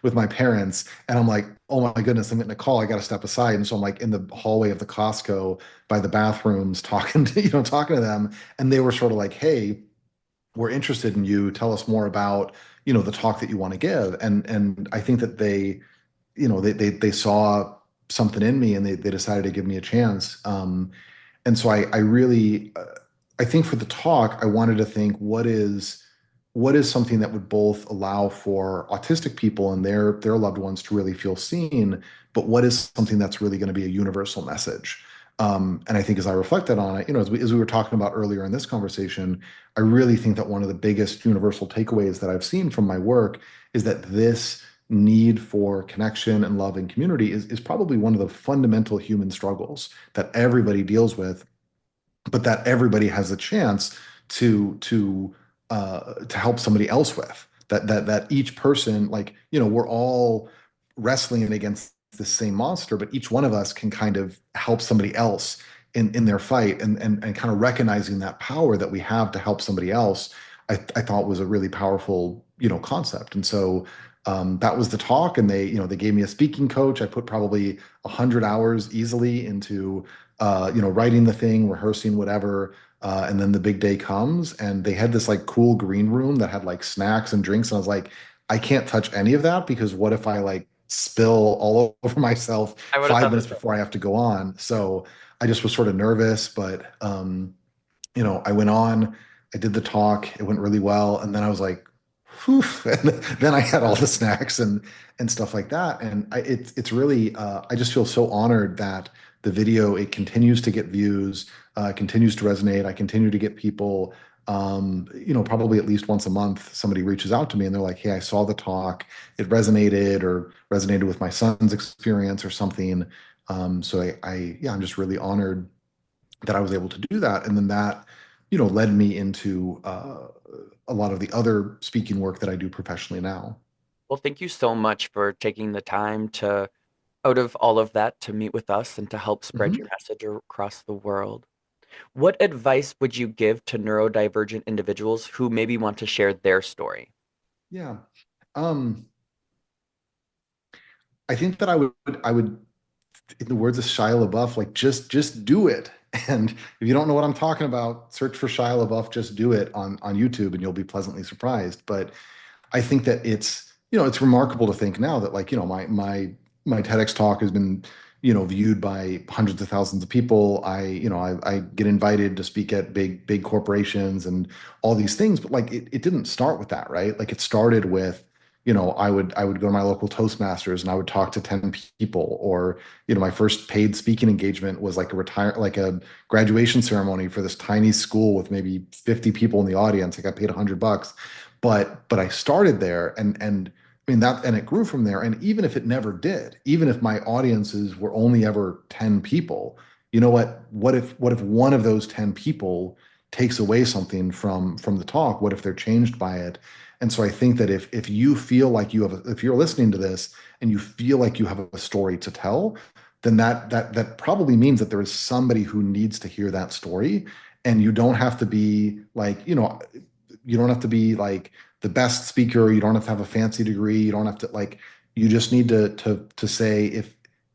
[SPEAKER 2] with my parents, and I'm like, oh my goodness, I'm getting a call. I got to step aside, and so I'm like in the hallway of the Costco by the bathrooms, talking to them, and they were sort of like, hey, we're interested in you. Tell us more about the talk that you want to give. And I think that they saw something in me, and they decided to give me a chance. And so I really, I think for the talk, I wanted to think what is something that would both allow for autistic people and their loved ones to really feel seen, but what is something that's really going to be a universal message. And I think as I reflected on it, as we were talking about earlier in this conversation, I really think that one of the biggest universal takeaways that I've seen from my work is that this need for connection and love and community is probably one of the fundamental human struggles that everybody deals with, but that everybody has a chance to help somebody else with. That each person, like, we're all wrestling against the same monster, but each one of us can kind of help somebody else in their fight, and kind of recognizing that power that we have to help somebody else. I thought was a really powerful, concept. And so that was the talk, and they gave me a speaking coach. I put probably 100 hours easily into writing the thing, rehearsing, whatever. And then the big day comes, and they had this like cool green room that had like snacks and drinks. And I was like, I can't touch any of that, because what if I like spill all over myself
[SPEAKER 1] I would have
[SPEAKER 2] five
[SPEAKER 1] thought the
[SPEAKER 2] minutes
[SPEAKER 1] same.
[SPEAKER 2] before I have to go on? So I just was sort of nervous, but I went on, I did the talk, it went really well, and then I was like, whew, and then I had all the snacks and stuff like that, and it's really I just feel so honored that the video, it continues to get views, continues to resonate. I continue to get people, probably at least once a month, somebody reaches out to me and they're like, hey, I saw the talk, it resonated or resonated with my son's experience or something. So yeah, I'm just really honored that I was able to do that. And then that, led me into a lot of the other speaking work that I do professionally now.
[SPEAKER 1] Well, thank you so much for taking the time to, out of all of that, to meet with us and to help spread
[SPEAKER 2] Mhm.
[SPEAKER 1] your message across the world. What advice would you give to neurodivergent individuals who maybe want to share their story?
[SPEAKER 2] Yeah. Um, I think that I would, in the words of Shia LaBeouf, like just do it. And if you don't know what I'm talking about, search for Shia LaBeouf, just do it on YouTube, and you'll be pleasantly surprised. But I think that it's remarkable to think now that, like, my TEDx talk has been, viewed by hundreds of thousands of people. I get invited to speak at big corporations and all these things, but like it didn't start with that, right? Like it started with, I would go to my local Toastmasters and I would talk to 10 people, or, my first paid speaking engagement was like a graduation ceremony for this tiny school with maybe 50 people in the audience. I got paid $100, but I started there, and I mean that, and it grew from there. And even if it never did, even if my audiences were only ever 10 people, you know what? What if one of those 10 people takes away something from the talk? What if they're changed by it? And so I think that if you feel like if you're listening to this and you feel like you have a story to tell, then that probably means that there is somebody who needs to hear that story. And you don't have to be like, you don't have to be like the best speaker. You don't have to have a fancy degree. You don't have to, like, you just need to say,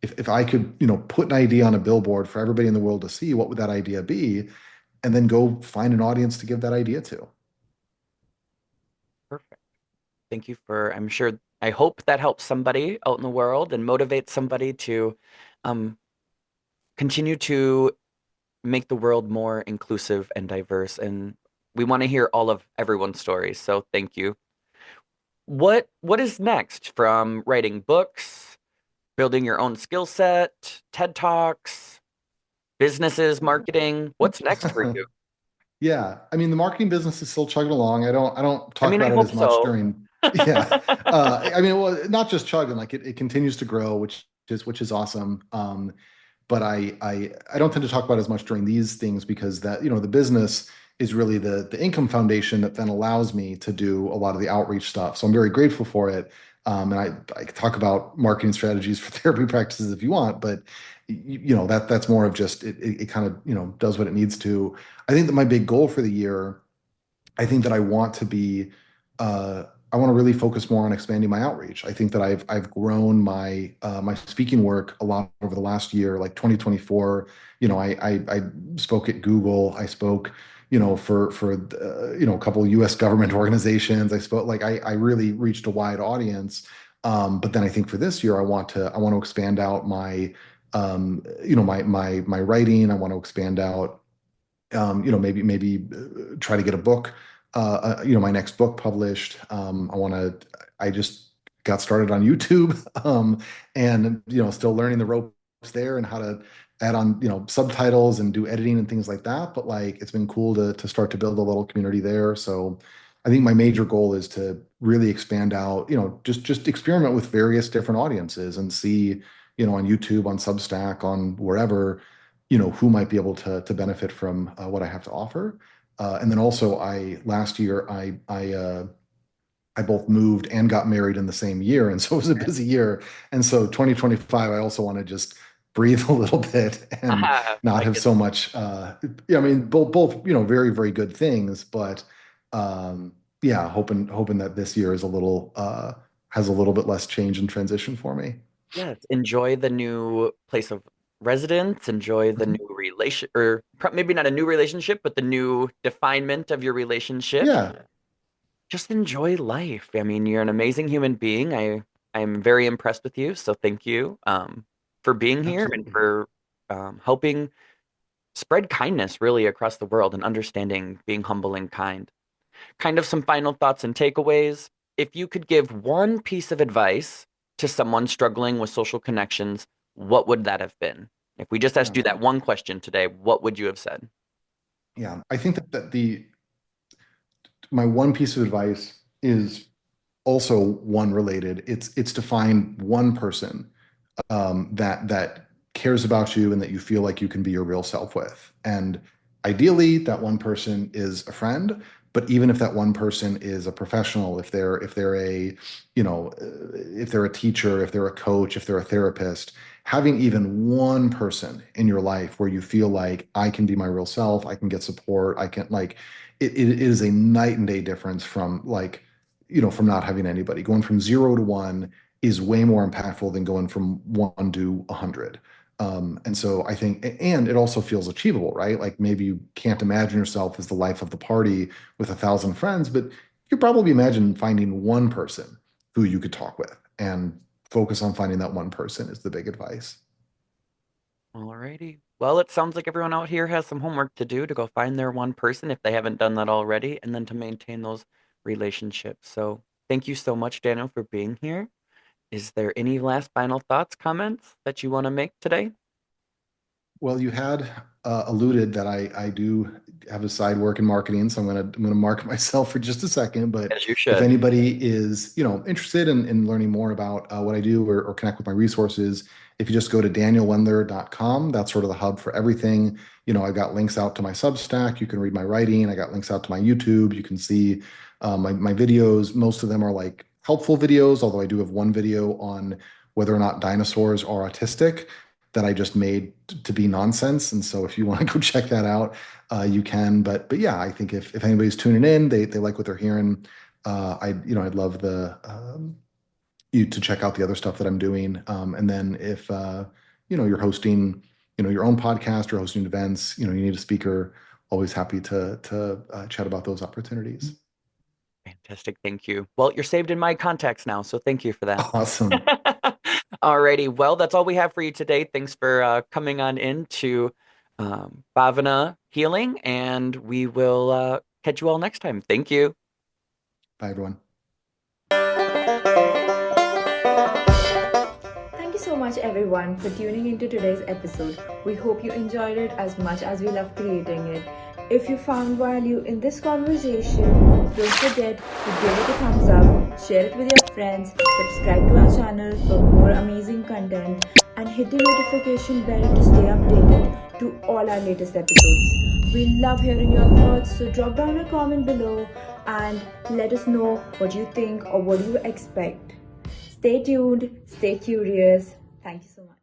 [SPEAKER 2] if I could, put an idea on a billboard for everybody in the world to see, what would that idea be? And then go find an audience to give that idea to.
[SPEAKER 1] Perfect. Thank you for, I'm sure, I hope that helps somebody out in the world and motivates somebody to um, continue to make the world more inclusive and diverse. And we want to hear all of everyone's stories. So thank you. What is next from writing books, building your own skill set, TED Talks, businesses, marketing? What's next for you?
[SPEAKER 2] Yeah, I mean the marketing business is still chugging along. I don't
[SPEAKER 1] I
[SPEAKER 2] talk
[SPEAKER 1] mean, I
[SPEAKER 2] about it
[SPEAKER 1] hope
[SPEAKER 2] as much
[SPEAKER 1] so.
[SPEAKER 2] during. Yeah, I mean, well, not just chugging, like it continues to grow, which is awesome. But I don't tend to talk about it as much during these things, because that, the business is really the income foundation that then allows me to do a lot of the outreach stuff. So I'm very grateful for it. And I could talk about marketing strategies for therapy practices if you want, but that's more of just it kind of does what it needs to. I think that my big goal for the year, I think that I want to really focus more on expanding my outreach. I think that I've grown my speaking work a lot over the last year. Like 2024, I spoke at Google. I spoke, for a couple of U.S. government organizations. I spoke I really reached a wide audience. But then I think for this year, I want to expand out my writing. I want to expand out, maybe try to get a book, my next book published. I just got started on YouTube, and, still learning the ropes there and how to add on, subtitles and do editing and things like that. But like, it's been cool to start to build a little community there. So I think my major goal is to really expand out, just experiment with various different audiences and see, on YouTube, on Substack, on wherever, who might be able to benefit from what I have to offer. And then also, last year I both moved and got married in the same year, and so it was a busy year. And so 2025, I also want to just breathe a little bit and not
[SPEAKER 1] I
[SPEAKER 2] have
[SPEAKER 1] get
[SPEAKER 2] so much. Yeah, I mean, both very very good things, but yeah, hoping that this year is has a little bit less change and transition for me.
[SPEAKER 1] Yes, enjoy the new place of residence, enjoy the new relation, or maybe not a new relationship, but the new definement of your relationship.
[SPEAKER 2] Yeah,
[SPEAKER 1] Just enjoy life. I mean, you're an amazing human being. I'm very impressed with you, so thank you for being here and
[SPEAKER 2] absolutely.
[SPEAKER 1] for helping spread kindness really across the world and understanding being humble and kind. Kind of some final thoughts and takeaways. If you could give one piece of advice to someone struggling with social connections, what would that have been? If we just asked
[SPEAKER 2] Yeah,
[SPEAKER 1] you that one question today, what would you have said?
[SPEAKER 2] yeah. I think that the my one piece of advice is also one related. It's to find one person that cares about you and that you feel like you can be your real self with. And ideally, that one person is a friend. But even if that one person is a professional, if they're if they're a teacher, if they're a coach, if they're a therapist, having even one person in your life where you feel like I can be my real self, I can get support, I can like it is a night and day difference from from not having anybody. Going from 0 to 1 is way more impactful than going from 1 to 100. And so I think, and it also feels achievable, right? Like maybe you can't imagine yourself as the life of the party with 1,000 friends, but you could probably imagine finding one person who you could talk with and focus on finding that one person is the big advice.
[SPEAKER 1] Alrighty. Well, it sounds like everyone out here has some homework to do to go find their one person if they haven't done that already, and then to maintain those relationships. So thank you so much, Daniel, for being here. Is there any last final thoughts, comments that you want to make today?
[SPEAKER 2] Well, you had alluded that I do have a side work in marketing, so I'm gonna market myself for just a second. But
[SPEAKER 1] As you
[SPEAKER 2] if
[SPEAKER 1] should.
[SPEAKER 2] anybody is interested in learning more about what I do or connect with my resources, if you just go to danielwendler.com, that's sort of the hub for everything. I've got links out to my Substack. You can read my writing. I got links out to my YouTube. You can see my videos. Most of them are like helpful videos, although I do have one video on whether or not dinosaurs are autistic that I just made to be nonsense. And so if you want to go check that out, you can. But yeah, I think if anybody's tuning in, they like what they're hearing. I'd love you to check out the other stuff that I'm doing. And then if you're hosting your own podcast or hosting events, you need a speaker, always happy to chat about those opportunities.
[SPEAKER 1] Fantastic. Thank you. Well, you're saved in my contacts now, so thank you for that.
[SPEAKER 2] Awesome.
[SPEAKER 1] Alrighty. Well, that's all we have for you today. Thanks for coming on in to Bhavana Healing, and we will catch you all next time. Thank you.
[SPEAKER 2] Bye, everyone.
[SPEAKER 3] Thank you so much, everyone, for tuning into today's episode. We hope you enjoyed it as much as we love creating it. If you found value in this conversation, don't forget to give it a thumbs up, share it with your friends, subscribe to our channel for more amazing content, and hit the notification bell to stay updated to all our latest episodes. We love hearing your thoughts, so drop down a comment below and let us know what you think or what you expect. Stay tuned, stay curious. Thank you so much.